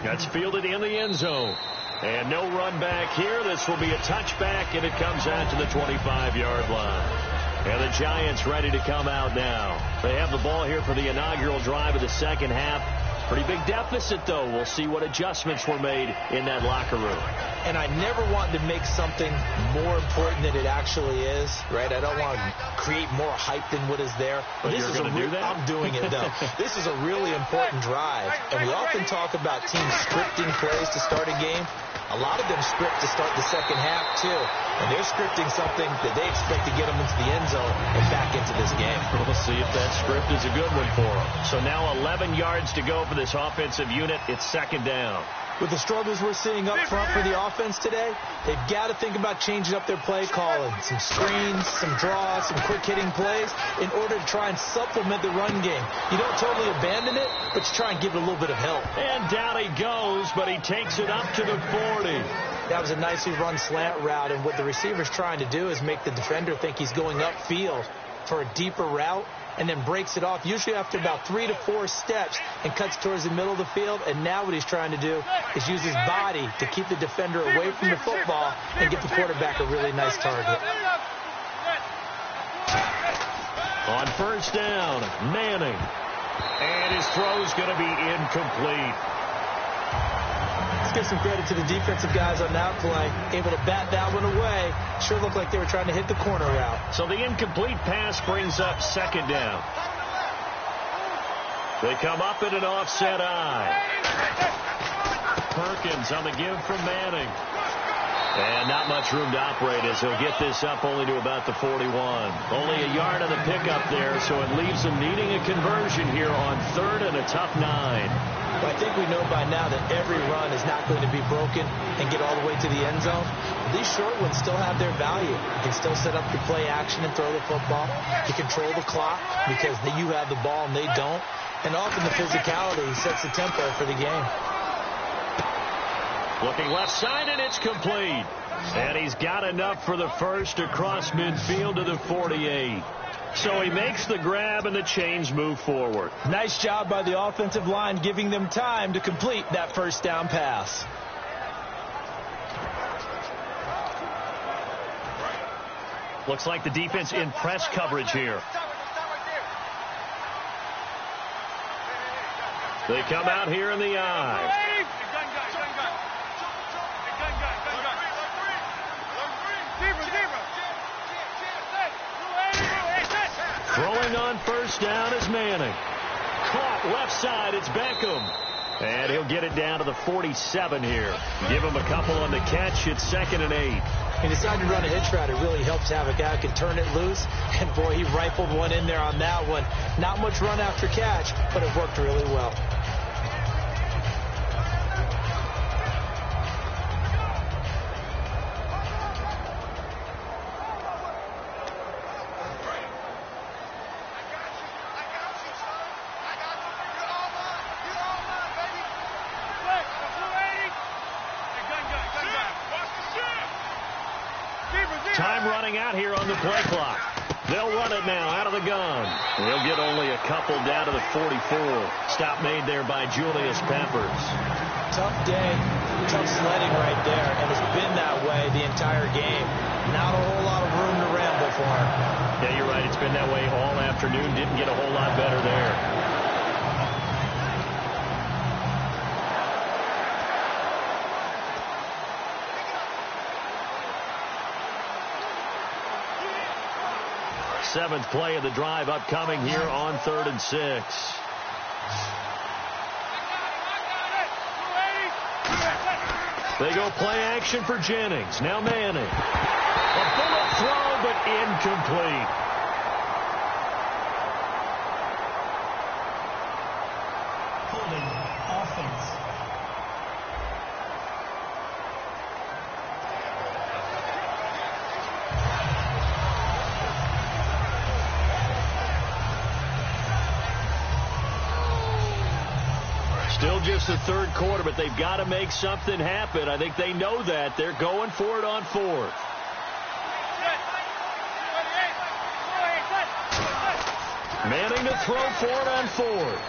That's fielded in the end zone. And no run back here. This will be a touchback, and it comes out to the 25-yard line. And the Giants ready to come out now. They have the ball here for the inaugural drive of the second half. Pretty big deficit, though. We'll see what adjustments were made in that locker room. And I never want to make something more important than it actually is, right? I don't want to create more hype than what is there. But this you're is going to do that? I'm doing it, though. This is a really important drive. And we often talk about teams scripting plays to start a game. A lot of them script to start the second half, too. And they're scripting something that they expect to get them into the end zone and back into this game. We'll see if that script is a good one for them. So now 11 yards to go for this offensive unit. It's second down. With the struggles we're seeing up front for the offense today, they've got to think about changing up their play calling. Some screens, some draws, some quick-hitting plays in order to try and supplement the run game. You don't totally abandon it, but you try and give it a little bit of help. And down he goes, but he takes it up to the 40. That was a nicely run slant route, and what the receiver's trying to do is make the defender think he's going upfield for a deeper route, and then breaks it off, usually after about 3 to 4 steps, and cuts towards the middle of the field. And now what he's trying to do is use his body to keep the defender away from the football and give the quarterback a really nice target. On first down, Manning. And his throw's going to be incomplete. Let's give some credit to the defensive guys on that play. Able to bat that one away. Sure looked like they were trying to hit the corner route. So the incomplete pass brings up second down. They come up in an offset eye. Perkins on the give from Manning. And not much room to operate as he'll get this up only to about the 41. Only a yard on the pickup there, so it leaves them needing a conversion here on third and a tough 9. Well, I think we know by now that every run is not going to be broken and get all the way to the end zone. These short ones still have their value. You can still set up your play action and throw the football. You control the clock because you have the ball and they don't. And often the physicality sets the tempo for the game. Looking left side, and it's complete. And he's got enough for the first across midfield to the 48. So he makes the grab, and the chains move forward. Nice job by the offensive line, giving them time to complete that first down pass. Looks like the defense in press coverage here. They come out here in the eye. Throwing on first down is Manning. Caught left side, it's Beckham. And he'll get it down to the 47 here. Give him a couple on the catch. It's 2nd and 8. He decided to run a hitch route. It really helps to have a guy who can turn it loose. And, boy, he rifled one in there on that one. Not much run after catch, but it worked really well. Time running out here on the play clock. They'll run it now out of the gun. They'll get only a couple down to the 44. Stop made there by Julius Peppers. Tough day, tough sledding right there, and it's been that way the entire game. Not a whole lot of room to ramble for him. Yeah, you're right. It's been that way all afternoon. Didn't get a whole lot better there. Seventh play of the drive upcoming here on 3rd and 6. They go play action for Jennings. Now Manning. A bullet throw, but incomplete. Holding offense. Still just the third quarter, but they've got to make something happen. I think they know that. They're going for it on 4th. Manning to throw for it on 4th.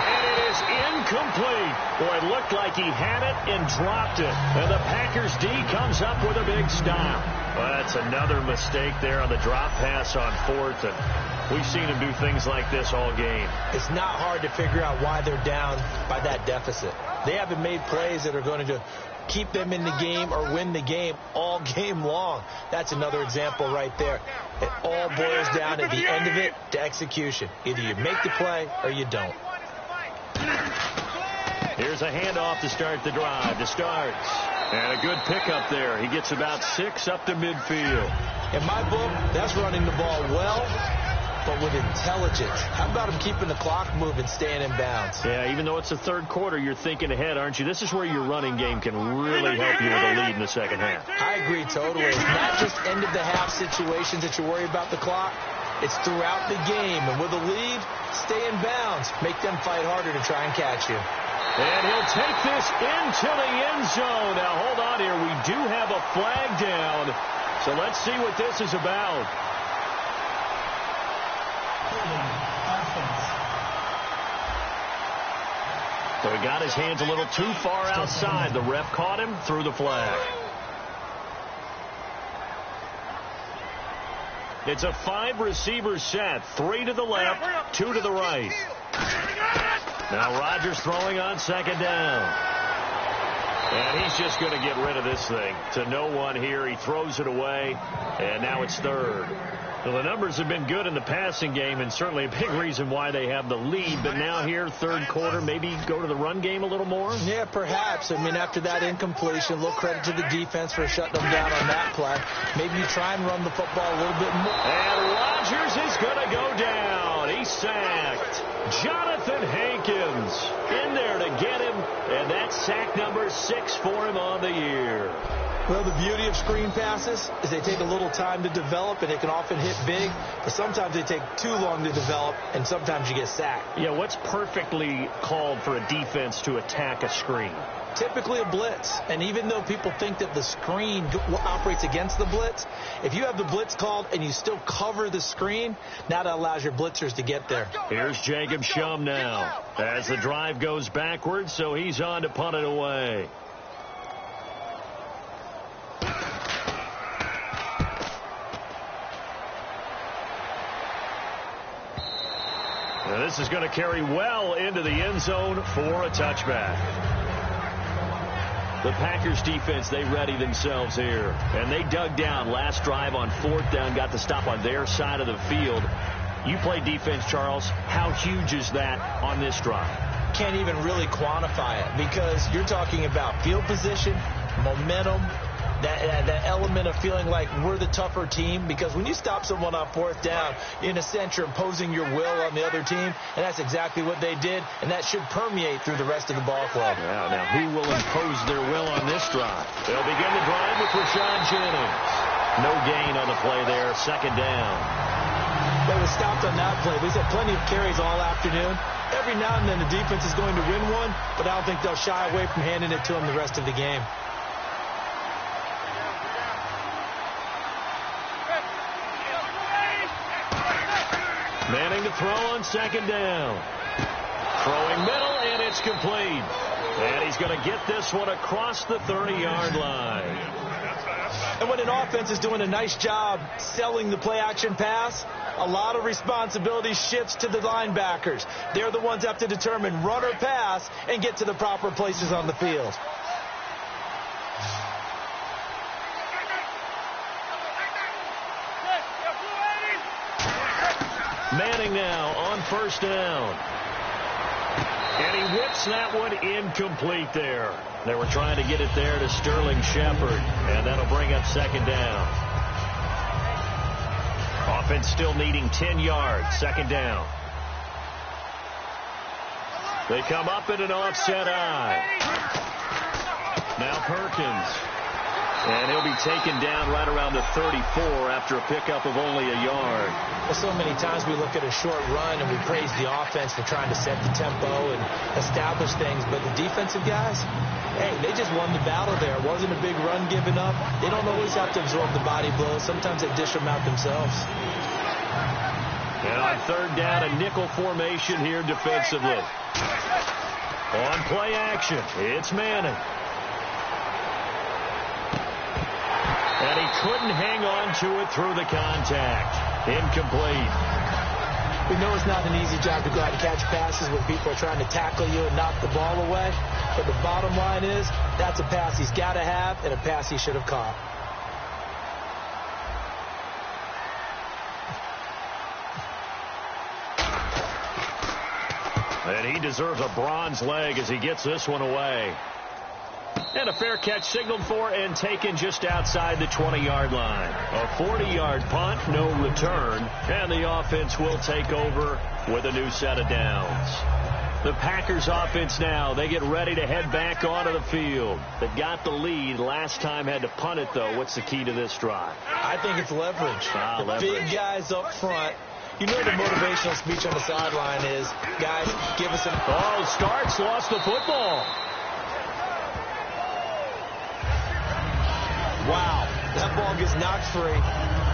And it is incomplete. Boy, it looked like he had it and dropped it. And the Packers D comes up with a big stop. Well, that's another mistake there on the drop pass on 4th. And we've seen him do things like this all game. It's not hard to figure out why they're down by that deficit. They haven't made plays that are going to keep them in the game or win the game all game long. That's another example right there. It all boils down at the end of it to execution. Either you make the play or you don't. Here's a handoff to start the drive. To start. And a good pickup there. He gets about 6 up to midfield. In my book, that's running the ball well, but with intelligence. How about him keeping the clock moving, staying in bounds? Yeah, even though it's the third quarter, you're thinking ahead, aren't you? This is where your running game can really help you with a lead in the second half. I agree totally. It's not just end-of-the-half situations that you worry about the clock. It's throughout the game. And with a lead, stay in bounds. Make them fight harder to try and catch you. And he'll take this into the end zone. Now, hold on here. We do have a flag down. So let's see what this is about. So he got his hands a little too far outside. The ref caught him, threw the flag. It's a 5-receiver set. 3 to the left, 2 to the right. Now Rodgers throwing on second down. And he's just going to get rid of this thing. To no one here. He throws it away. And now it's third. Well, the numbers have been good in the passing game, and certainly a big reason why they have the lead. But now here, third quarter, maybe go to the run game a little more? Yeah, perhaps. I mean, after that incompletion, a little credit to the defense for shutting them down on that play. Maybe you try and run the football a little bit more. And Rodgers is going to go down. He's sacked. Jonathan Hankins in there to get him, and that's sack number 6 for him on the year. Well, the beauty of screen passes is they take a little time to develop, and they can often hit big, but sometimes they take too long to develop, and sometimes you get sacked. Yeah, what's perfectly called for a defense to attack a screen? Typically a blitz, and even though people think that the screen operates against the blitz, if you have the blitz called and you still cover the screen, now that allows your blitzers to get there. Here's Jacob Shum now as the drive goes backwards, so he's on to punt it away. And this is going to carry well into the end zone for a touchback. The Packers defense, they ready themselves here. And they dug down last drive on 4th down, got the stop on their side of the field. You play defense, Charles. How huge is that on this drive? Can't even really quantify it because you're talking about field position, momentum, that element of feeling like we're the tougher team, because when you stop someone on 4th down, in a sense, you're imposing your will on the other team, and that's exactly what they did, and that should permeate through the rest of the ball club. Yeah, now who will impose their will on this drive? They'll begin the drive with Rashawn Jennings. No gain on the play there, second down. They were stopped on that play. We've had plenty of carries all afternoon. Every now and then the defense is going to win one, but I don't think they'll shy away from handing it to them the rest of the game. Manning to throw on second down. Throwing middle, and it's complete. And he's going to get this one across the 30-yard line. And when an offense is doing a nice job selling the play-action pass, a lot of responsibility shifts to the linebackers. They're the ones that have to determine run or pass and get to the proper places on the field. Manning now on first down. And he whips that one incomplete there. They were trying to get it there to Sterling Shepard, and that'll bring up second down. Offense still needing 10 yards, second down. They come up in an offset eye. Now Perkins. And he'll be taken down right around the 34 after a pickup of only a yard. Well, so many times we look at a short run and we praise the offense for trying to set the tempo and establish things. But the defensive guys, hey, they just won the battle there. It wasn't a big run given up. They don't always have to absorb the body blows. Sometimes they dish them out themselves. And on third down, a nickel formation here defensively. On play action, it's Manning. And he couldn't hang on to it through the contact. Incomplete. We know it's not an easy job to go out and catch passes when people are trying to tackle you and knock the ball away. But the bottom line is, that's a pass he's got to have and a pass he should have caught. And he deserves a bronze leg as he gets this one away. And a fair catch signaled for and taken just outside the 20-yard line. A 40-yard punt, no return, and the offense will take over with a new set of downs. The Packers offense now, they get ready to head back onto the field. They got the lead. Last time had to punt it, though. What's the key to this drive? I think it's leverage. Leverage. Big guys up front. You know the motivational speech on the sideline is, guys, give us some... Oh, Starks lost the football. Wow, that ball gets knocked free,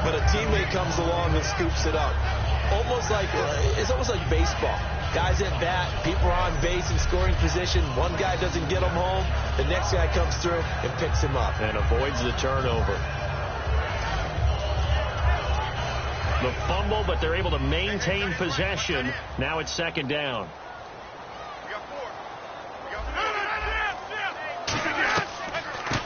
but a teammate comes along and scoops it up. It's almost like baseball. Guys at bat, people are on base in scoring position. One guy doesn't get him home. The next guy comes through and picks him up. And avoids the turnover. The fumble, but they're able to maintain possession. Now it's second down.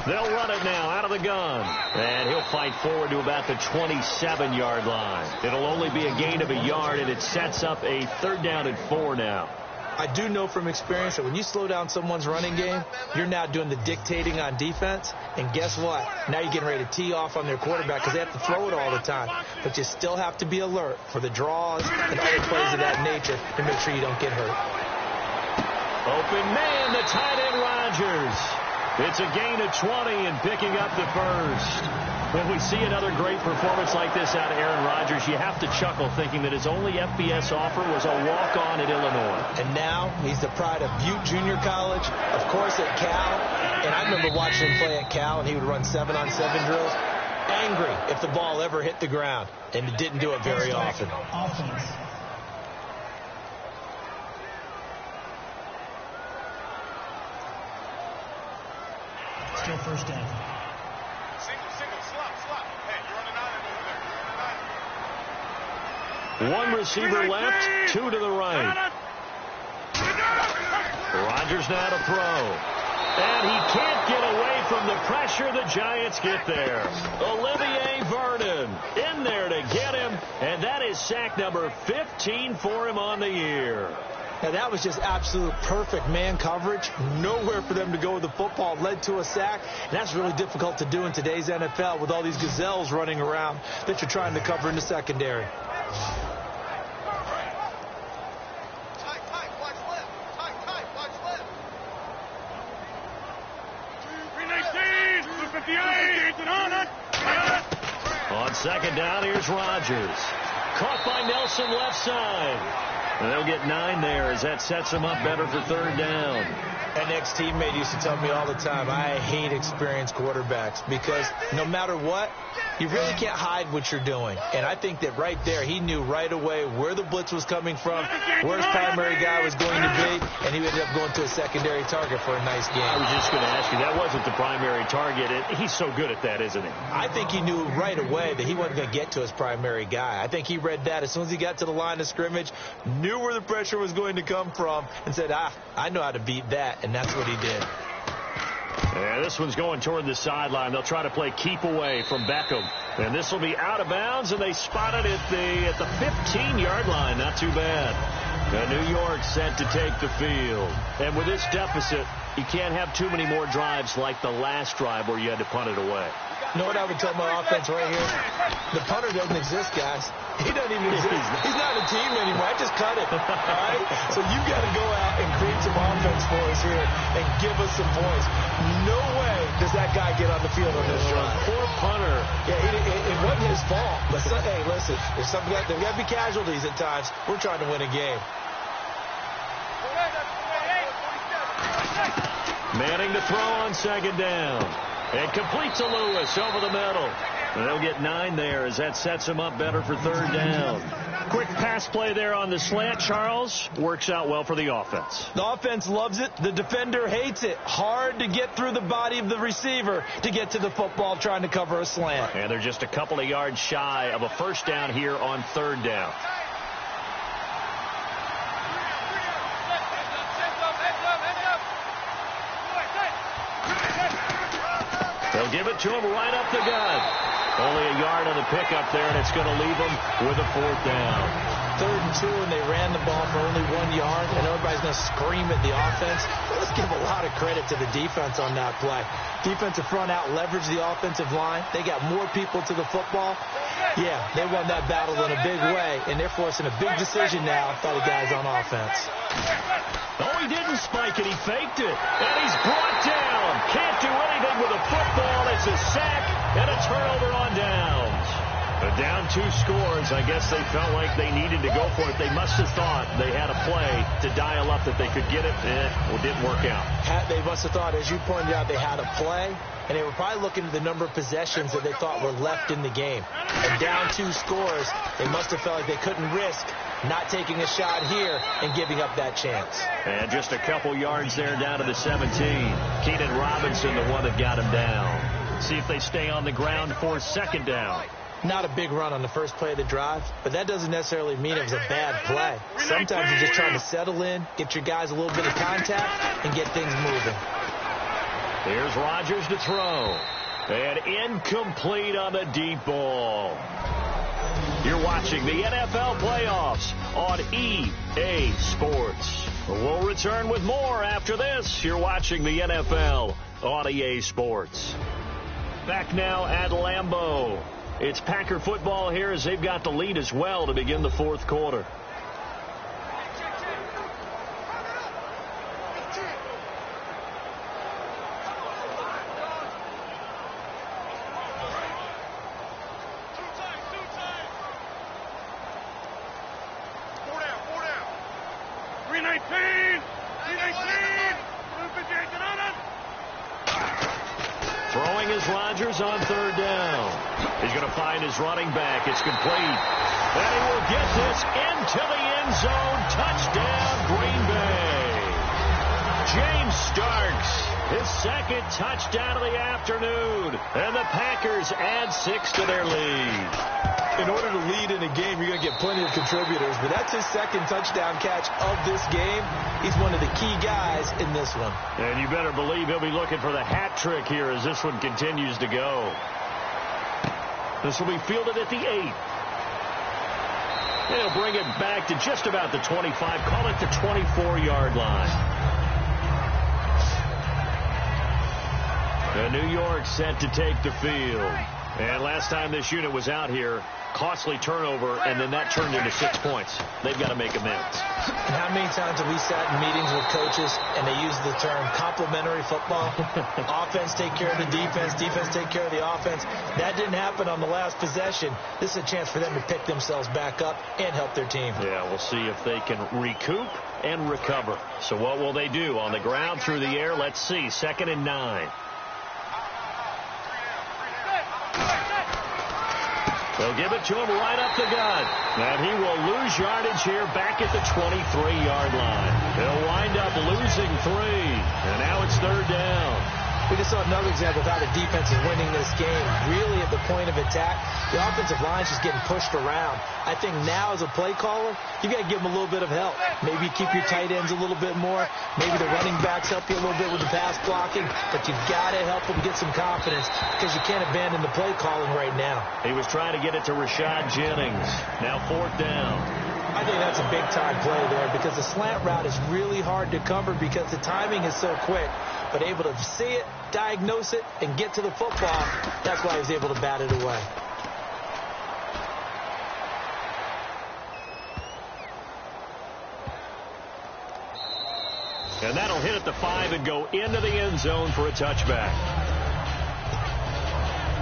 They'll run it now out of the gun. And he'll fight forward to about the 27-yard line. It'll only be a gain of a yard, and it sets up a 3rd down and 4 now. I do know from experience that when you slow down someone's running game, you're now doing the dictating on defense. And guess what? Now you're getting ready to tee off on their quarterback because they have to throw it all the time. But you still have to be alert for the draws and other plays of that nature to make sure you don't get hurt. Open man, the tight end Rodgers. It's a gain of 20 and picking up the first. When we see another great performance like this out of Aaron Rodgers, you have to chuckle thinking that his only FBS offer was a walk-on at Illinois. And now he's the pride of Butte Junior College, of course at Cal. And I remember watching him play at Cal, and he would run 7-on-7 drills. Angry if the ball ever hit the ground, and it didn't do it very often. Offense. Still first down. Single, slot. Hey, you're on an island over there. One receiver left, 2 to the right. Rodgers now to throw. And he can't get away from the pressure. The Giants get there. Olivier Vernon in there to get him. And that is sack number 15 for him on the year. Now, that was just absolute perfect man coverage. Nowhere for them to go with the football. Led to a sack. And that's really difficult to do in today's NFL with all these gazelles running around that you're trying to cover in the secondary. Tight, watch left. Tight, watch left. 319, on second down, here's Rodgers. Caught by Nelson left side. And they'll get 9 there as that sets them up better for 3rd down. An ex-teammate used to tell me all the time, I hate experienced quarterbacks because no matter what, you really can't hide what you're doing. And I think that right there, he knew right away where the blitz was coming from, where his primary guy was going to be, and he ended up going to a secondary target for a nice game. I was just going to ask you, that wasn't the primary target. He's so good at that, isn't he? I think he knew right away that he wasn't going to get to his primary guy. I think he read that as soon as he got to the line of scrimmage, knew where the pressure was going to come from, and said, I know how to beat that. And that's what he did. And this one's going toward the sideline. They'll try to play keep away from Beckham. And this will be out of bounds, and they spot it at the 15-yard line. Not too bad. New York set to take the field. And with this deficit, you can't have too many more drives like the last drive where you had to punt it away. You know what I would tell my offense right here? The punter doesn't exist, guys. He doesn't even exist. He's not a team anymore. I just cut it. All right? So you've got to go out and create some offense for us here and give us some points. No way does that guy get on the field on this drive. Poor punter. Yeah, it wasn't his fault. But hey, listen, there's got to be casualties at times. We're trying to win a game. Manning to throw on second down. And complete to Lewis over the middle. And they'll get 9 there as that sets them up better for 3rd down. Quick pass play there on the slant, Charles. Works out well for the offense. The offense loves it. The defender hates it. Hard to get through the body of the receiver to get to the football trying to cover a slant. And they're just a couple of yards shy of a 1st down here on 3rd down. They'll give it to him right up the gut. Only a yard on the pickup there, and it's going to leave them with a 4th down. 3rd and 2, and they ran the ball for only 1 yard, and everybody's going to scream at the offense. Let's give a lot of credit to the defense on that play. Defensive front out leveraged the offensive line. They got more people to the football. Yeah, they won that battle in a big way, and they're forcing a big decision now by the guys on offense. Oh, he didn't spike it. He faked it. And he's brought down. Can't do anything with a football. It's a sack and a turnover on downs. Down 2 scores. I guess they felt like they needed to go for it. They must have thought they had a play to dial up that they could get it, and it didn't work out. They must have thought, as you pointed out, they had a play, and they were probably looking at the number of possessions that they thought were left in the game. And down 2 scores, they must have felt like they couldn't risk not taking a shot here and giving up that chance. And just a couple yards there down to the 17. Keenan Robinson, the one that got him down. See if they stay on the ground for 2nd down. Not a big run on the first play of the drive, but that doesn't necessarily mean it was a bad play. Sometimes you're just trying to settle in, get your guys a little bit of contact, and get things moving. Here's Rodgers to throw. And incomplete on the deep ball. You're watching the NFL playoffs on EA Sports. We'll return with more after this. You're watching the NFL on EA Sports. Back now at Lambeau. It's Packer football here as they've got the lead as well to begin the 4th quarter. Throwing is Rodgers on 3rd down. He's going to find his running back. It's complete. And he will get this into the end zone. Touchdown, Green Bay. James Starks, his 2nd touchdown of the afternoon. And the Packers add 6 to their lead. In order to lead in a game, you're going to get plenty of contributors, but that's his 2nd touchdown catch of this game. He's one of the key guys in this one. And you better believe he'll be looking for the hat trick here as this one continues to go. This will be fielded at the 8. They'll bring it back to just about the 25. Call it the 24-yard line. And New York set to take the field. And last time this unit was out here, costly turnover, and then that turned into 6 points. They've got to make amends. And how many times have we sat in meetings with coaches and they use the term complementary football? Offense take care of the defense, defense take care of the offense. That didn't happen on the last possession. This is a chance for them to pick themselves back up and help their team. Yeah, we'll see if they can recoup and recover. So what will they do? On the ground, through the air, let's see. 2nd and 9. They'll give it to him right up the gut. And he will lose yardage here back at the 23-yard line. He'll wind up losing 3. And now it's 3rd down. We just saw another example of how the defense is winning this game. Really at the point of attack, the offensive line's just getting pushed around. I think now as a play caller, you got to give them a little bit of help. Maybe keep your tight ends a little bit more. Maybe the running backs help you a little bit with the pass blocking. But you've got to help them get some confidence because you can't abandon the play calling right now. He was trying to get it to Rashad Jennings. Now 4th down. I think that's a big-time play there because the slant route is really hard to cover because the timing is so quick. But able to see it, diagnose it, and get to the football, that's why he was able to bat it away. And that'll hit at the 5 and go into the end zone for a touchback.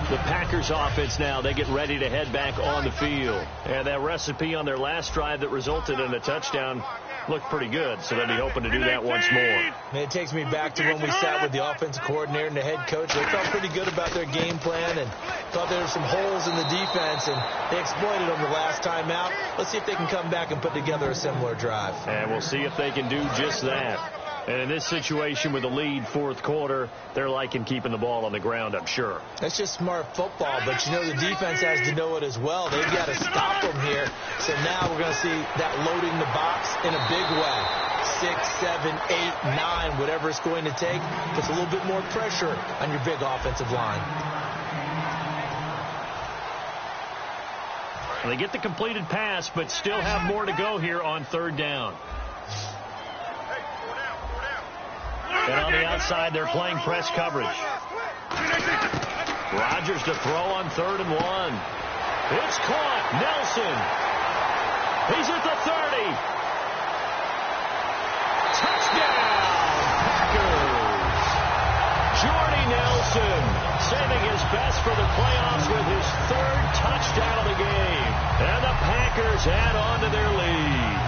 The Packers offense now, they get ready to head back on the field. And that recipe on their last drive that resulted in a touchdown looked pretty good, so they'll be hoping to do that once more. And it takes me back to when we sat with the offensive coordinator and the head coach. They felt pretty good about their game plan and thought there were some holes in the defense, and they exploited them the last time out. Let's see if they can come back and put together a similar drive. And we'll see if they can do just that. And in this situation with the lead 4th quarter, they're liking keeping the ball on the ground, I'm sure. That's just smart football, but you know the defense has to know it as well. They've got to stop them here. So now we're going to see that loading the box in a big way. 6, 7, 8, 9, whatever it's going to take. Puts a little bit more pressure on your big offensive line. They get the completed pass, but still have more to go here on 3rd down. And on the outside, they're playing press coverage. Rodgers to throw on 3rd and 1. It's caught. Nelson. He's at the 30. Touchdown, Packers. Jordy Nelson saving his best for the playoffs with his 3rd touchdown of the game. Bears add on to their lead.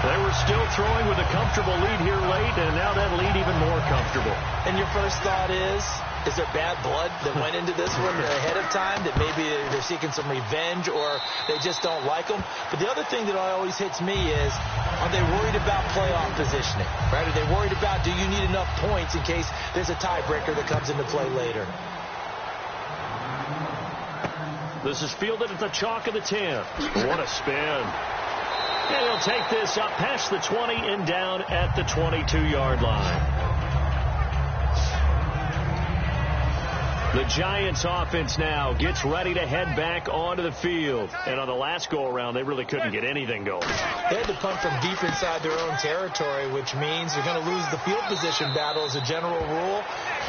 They were still throwing with a comfortable lead here late, and now that lead even more comfortable. And your first thought is there bad blood that went into this one ahead of time, that maybe they're seeking some revenge or they just don't like them? But the other thing that always hits me is, are they worried about playoff positioning? Right? Are they worried about, do you need enough points in case there's a tiebreaker that comes into play later? This is fielded at the chalk of the 10. What a spin. And he'll take this up past the 20 and down at the 22-yard line. The Giants offense now gets ready to head back onto the field. And on the last go-around, they really couldn't get anything going. They had to punt from deep inside their own territory, which means you're going to lose the field position battle as a general rule.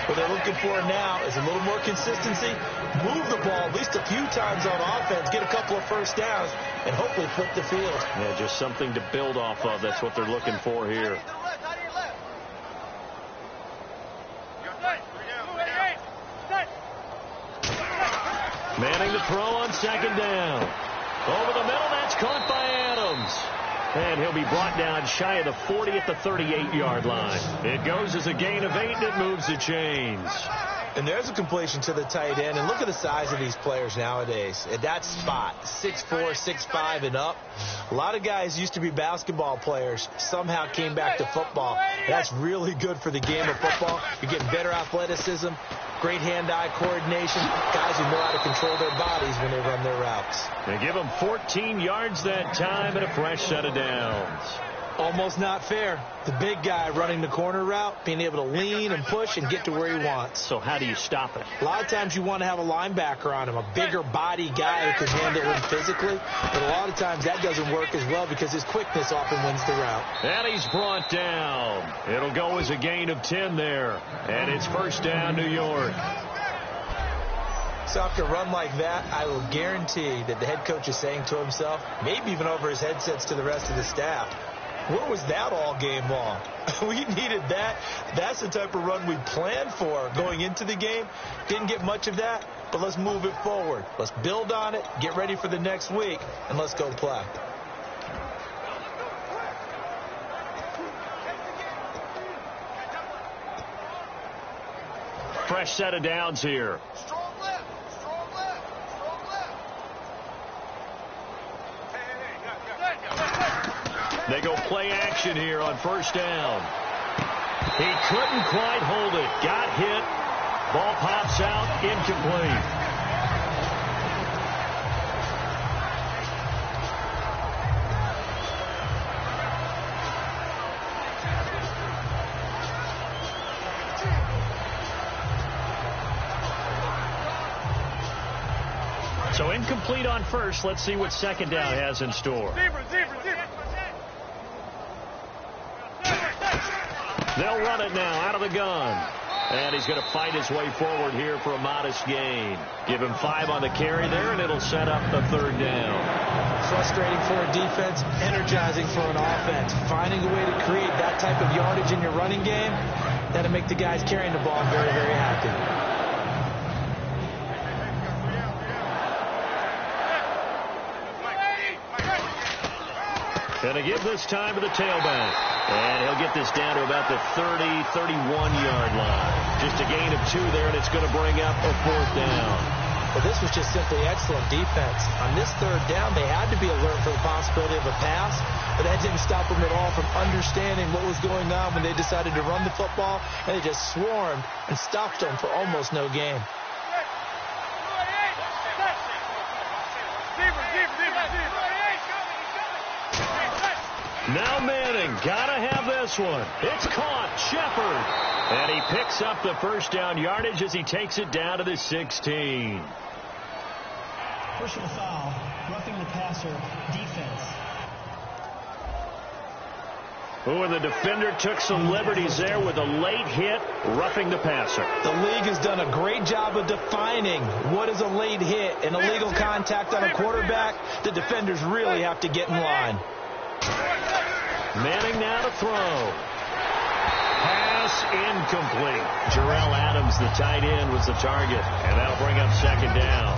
What they're looking for now is a little more consistency, move the ball at least a few times on offense, get a couple of first downs, and hopefully flip the field. Yeah, just something to build off of. That's what they're looking for here. Manning to throw on second down. Over the middle, that's caught by Adams. And he'll be brought down shy of the 40 at the 38-yard line. It goes as a gain of 8, and it moves the chains. And there's a completion to the tight end. And look at the size of these players nowadays. At that spot, 6'4", 6'5", and up. A lot of guys used to be basketball players, somehow came back to football. And that's really good for the game of football. You're getting better athleticism, great hand-eye coordination, guys who know how to control their bodies when they run their routes. They give them 14 yards that time and a fresh set of downs. Almost not fair. The big guy running the corner route, being able to lean and push and get to where he wants. So how do you stop it? A lot of times you want to have a linebacker on him, a bigger body guy who can handle him physically. But a lot of times that doesn't work as well because his quickness often wins the route. And he's brought down. It'll go as a gain of 10 there. And it's first down, New York. So after a run like that, I will guarantee that the head coach is saying to himself, maybe even over his headsets to the rest of the staff, where was that all game long? We needed that. That's the type of run we planned for going into the game. Didn't get much of that, but let's move it forward. Let's build on it, get ready for the next week, and let's go play. Fresh set of downs here. Strong left. Strong left. Strong left. They go play action here on first down. He couldn't quite hold it. Got hit. Ball pops out. Incomplete. So incomplete on first. Let's see what second down has in store. They'll run it now out of the gun. And he's going to fight his way forward here for a modest gain. Give him 5 on the carry there, and it'll set up the third down. Frustrating for a defense, energizing for an offense. Finding a way to create that type of yardage in your running game, that'll make the guys carrying the ball very, very happy. Going to give this time to the tailback. And he'll get this down to about the 30, 31-yard line. Just a gain of 2 there, and it's going to bring up a fourth down. Well, this was just simply excellent defense. On this third down, they had to be alert for the possibility of a pass, but that didn't stop them at all from understanding what was going on when they decided to run the football, and they just swarmed and stopped them for almost no gain. Now Manning, gotta have this one. It's caught, Shepard. And he picks up the first down yardage as he takes it down to the 16. Personal foul, roughing the passer, defense. Oh, and the defender took some liberties there with a late hit, roughing the passer. The league has done a great job of defining what is a late hit and illegal contact on a quarterback. The defenders really have to get in line. Manning now to throw. Pass incomplete. Jarrell Adams, the tight end, was the target. And that'll bring up second down.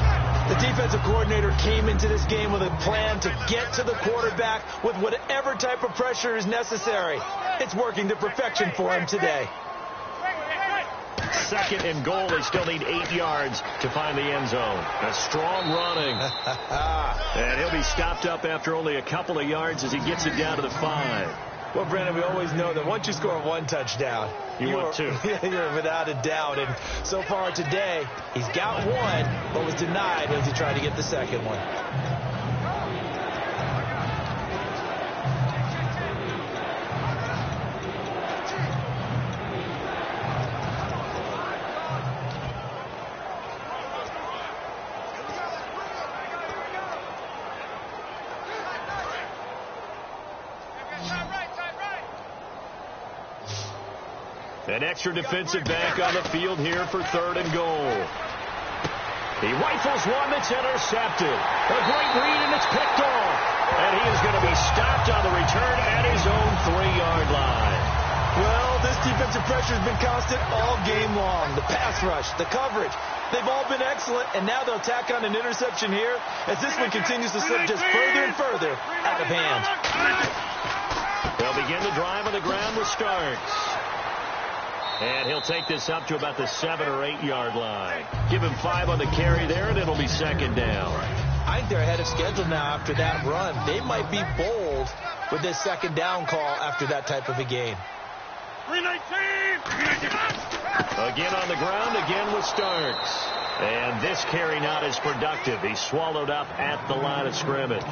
The defensive coordinator came into this game with a plan to get to the quarterback with whatever type of pressure is necessary. It's working to perfection for him today. 2nd and goal. They still need 8 yards to find the end zone. A strong running. And he'll be stopped up after only a couple of yards as he gets it down to the 5. Well, Brandon, we always know that once you score 1 touchdown, you want 2. You're without a doubt. And so far today, he's got 1, but was denied as he tried to get the 2nd one. An extra defensive back on the field here for 3rd and goal. He rifles one that's intercepted. A great read, and it's picked off. And he is going to be stopped on the return at his own 3-yard line. Well, this defensive pressure has been constant all game long. The pass rush, the coverage, they've all been excellent, and now they'll tack on an interception here as this one continues to slip just further and further out of hand. They'll begin the drive on the ground with Starks. And he'll take this up to about the 7 or 8 yard line. Give him 5 on the carry there, and it'll be 2nd down. I think they're ahead of schedule now after that run. They might be bold with this 2nd down call after that type of a game. 319! Again on the ground, again with Starks. And this carry not as productive. He's swallowed up at the line of scrimmage.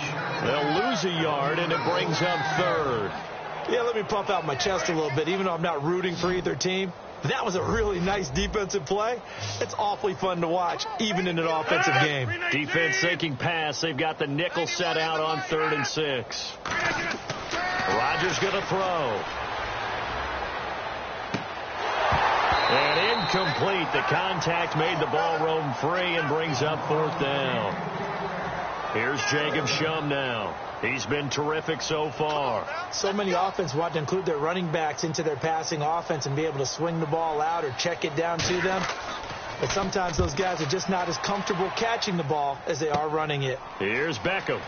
They'll lose a yard, and it brings up 3rd. Yeah, let me puff out my chest a little bit, even though I'm not rooting for either team. That was a really nice defensive play. It's awfully fun to watch, even in an offensive game. Defense sinking pass. They've got the nickel set out on 3rd and 6. Rodgers going to throw. And incomplete. The contact made the ball roam free and brings up 4th down. Here's Jacob Shum now. He's been terrific so far. So many offenses want to include their running backs into their passing offense and be able to swing the ball out or check it down to them. But sometimes those guys are just not as comfortable catching the ball as they are running it. Here's Beckham.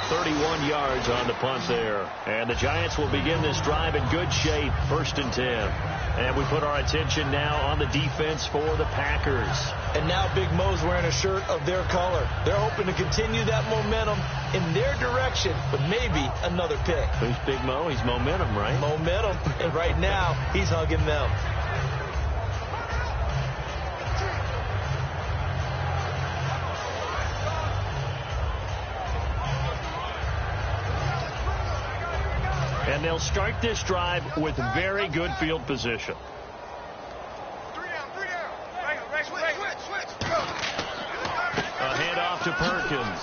31 yards on the punt there. And the Giants will begin this drive in good shape. 1st and 10. And we put our attention now on the defense for the Packers. And now Big Mo's wearing a shirt of their color. They're hoping to continue that momentum in their direction with maybe another pick. Who's Big Mo? He's momentum, right? Momentum. And right now, he's hugging them. And they'll start this drive with very good field position. 3 down. Switch. A handoff to Perkins.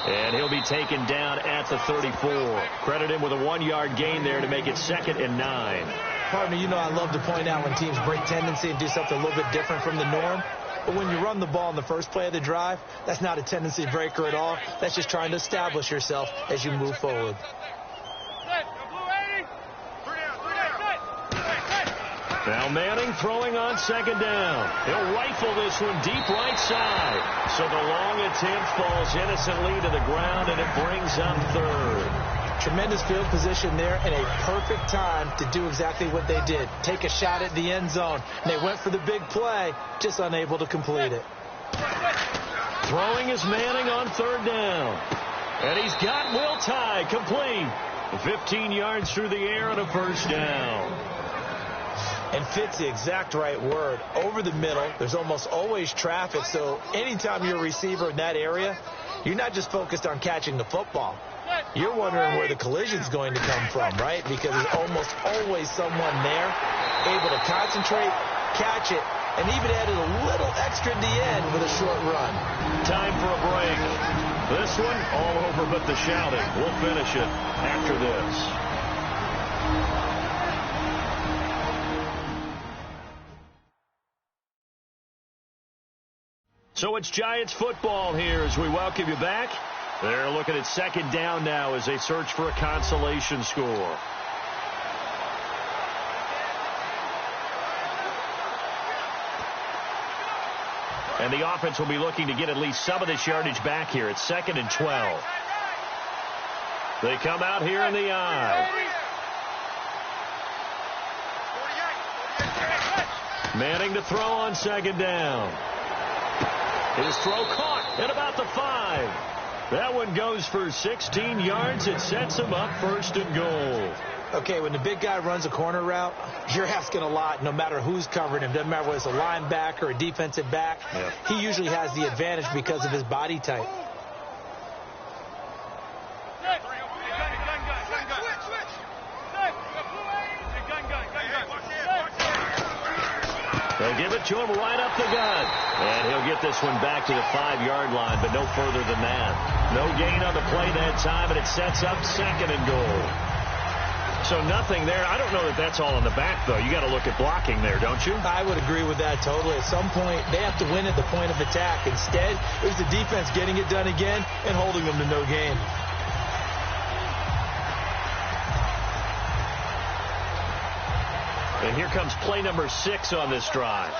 And he'll be taken down at the 34. Credit him with a 1-yard gain there to make it 2nd and 9. Pardon me, you know I love to point out when teams break tendency and do something a little bit different from the norm. But when you run the ball in the first play of the drive, that's not a tendency breaker at all. That's just trying to establish yourself as you move forward. Now Manning throwing on 2nd down. He'll rifle this one deep right side. So the long attempt falls innocently to the ground, and it brings up 3rd. Tremendous field position there and a perfect time to do exactly what they did. Take a shot at the end zone. And they went for the big play, just unable to complete it. Throwing is Manning on 3rd down. And he's got Will Tye complete. 15 yards through the air and a 1st down. And fits the exact right word. Over the middle, there's almost always traffic, so anytime you're a receiver in that area, you're not just focused on catching the football. You're wondering where the collision's going to come from, right? Because there's almost always someone there able to concentrate, catch it, and even added a little extra at the end with a short run. Time for a break. This one, all over but the shouting. We'll finish it after this. So it's Giants football here as we welcome you back. They're looking at 2nd down now as they search for a consolation score. And the offense will be looking to get at least some of this yardage back here. It's 2nd and 12. They come out here in the I. Manning to throw on 2nd down. His throw caught at about the 5. That one goes for 16 yards. It sets him up 1st and goal. Okay, when the big guy runs a corner route, you're asking a lot no matter who's covering him. Doesn't matter whether it's a linebacker or a defensive back. Yep. He usually has the advantage because of his body type. They'll give it to him right up the gut. And he'll get this one back to the 5-yard line, but no further than that. No gain on the play that time, and it sets up 2nd and goal. So nothing there. I don't know that that's all in the back, though. You got to look at blocking there, don't you? I would agree with that totally. At some point, they have to win at the point of attack. Instead, it was the defense getting it done again and holding them to no gain. And here comes play number 6 on this drive.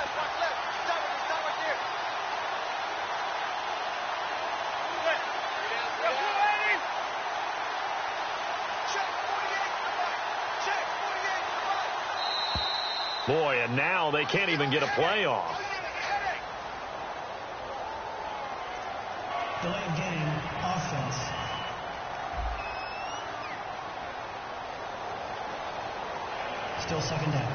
Boy, and now they can't even get a play off. Delay of game, offense. Still 2nd down.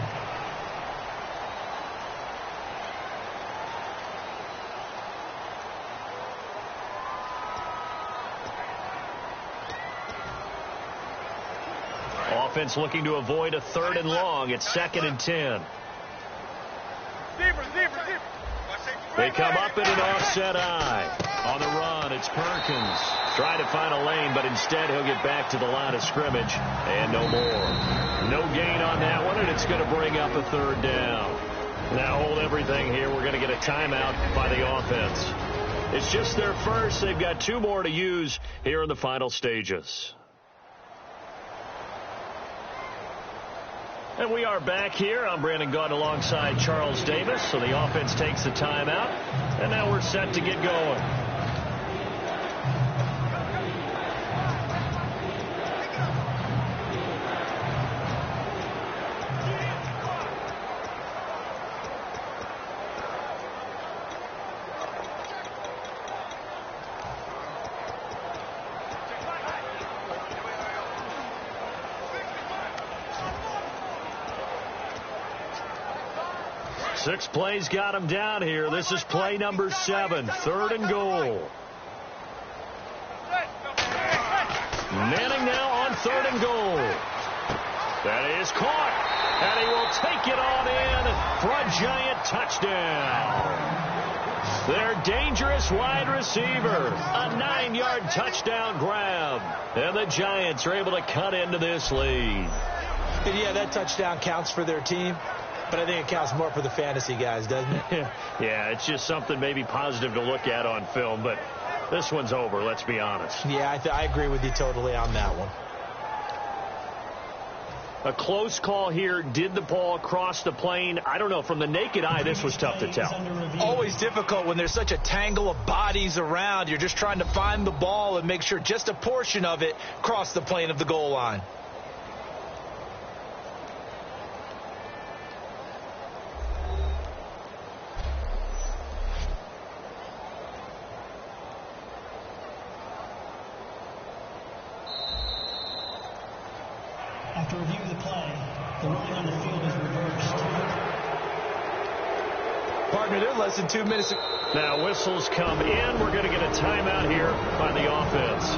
Offense looking to avoid a 3rd and long. It's 2nd and 10. They come up in an offset I. On the run, it's Perkins. Trying to find a lane, but instead he'll get back to the line of scrimmage. And no more. No gain on that one, and it's going to bring up a 3rd down. Now hold everything here. We're going to get a timeout by the offense. It's just their first. They've got 2 more to use here in the final stages. And we are back here. I'm Brandon Gaudin alongside Charles Davis. So the offense takes the timeout. And now we're set to get going. Six plays got him down here. This is play number 7, 3rd and goal. Manning now on 3rd and goal. That is caught. And he will take it on in for a giant touchdown. Their dangerous wide receiver. A 9-yard touchdown grab. And the Giants are able to cut into this lead. And yeah, that touchdown counts for their team. But I think it counts more for the fantasy guys, doesn't it? Yeah, it's just something maybe positive to look at on film, but this one's over, let's be honest. Yeah, I agree with you totally on that one. A close call here. Did the ball cross the plane? I don't know. From the naked eye, this was tough to tell. Always difficult when there's such a tangle of bodies around. You're just trying to find the ball and make sure just a portion of it crossed the plane of the goal line. After reviewing the play, the ruling on the field is reversed. Partner, they're less than 2 minutes. Now whistles come in. We're going to get a timeout here by the offense.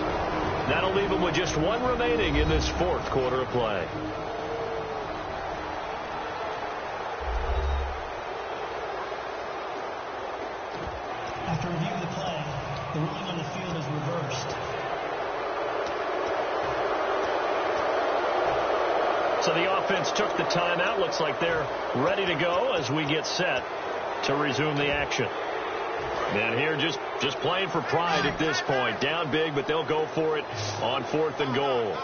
That'll leave them with just 1 remaining in this 4th quarter of play. After reviewing the play, the ruling on the field is reversed. So the offense took the timeout. Looks like they're ready to go as we get set to resume the action. And here just playing for pride at this point. Down big, but they'll go for it on 4th and goal.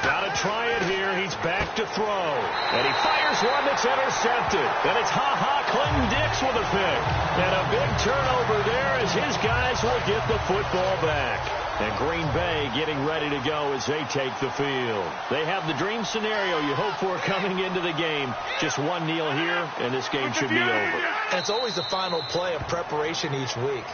Got a try it here. He's back to throw. And he fires one that's intercepted. And it's Clinton Dix with a pick. And a big turnover there as his guys will get the football back. And Green Bay getting ready to go as they take the field. They have the dream scenario you hope for coming into the game. Just one kneel here, and this game should be over. And it's always the final play of preparation each week.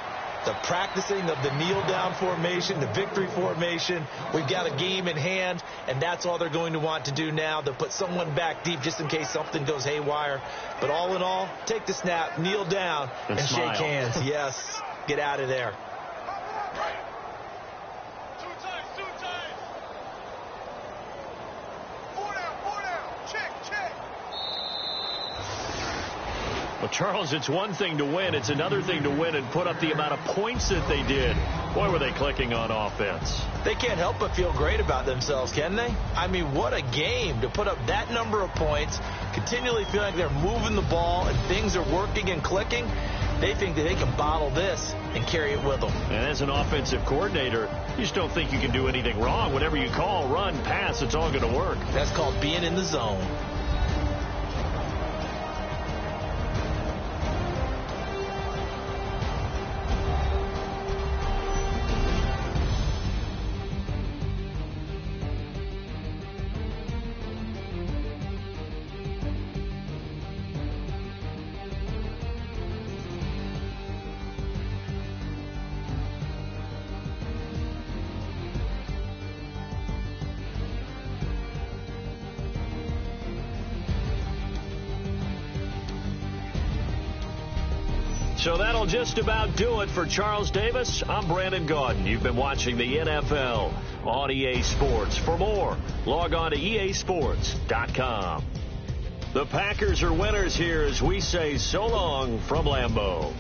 The practicing of the kneel-down formation, the victory formation. We've got a game in hand, and that's all they're going to want to do now. They'll put someone back deep just in case something goes haywire. But all in all, take the snap, kneel down, and shake hands. Yes, get out of there. Well, Charles, it's one thing to win. It's another thing to win and put up the amount of points that they did. Boy, were they clicking on offense. They can't help but feel great about themselves, can they? I mean, what a game to put up that number of points, continually feel like they're moving the ball and things are working and clicking. They think that they can bottle this and carry it with them. And as an offensive coordinator, you just don't think you can do anything wrong. Whatever you call, run, pass, it's all going to work. That's called being in the zone. So that'll just about do it for Charles Davis. I'm Brandon Gaudin. You've been watching the NFL on EA Sports. For more, log on to easports.com. The Packers are winners here as we say so long from Lambeau.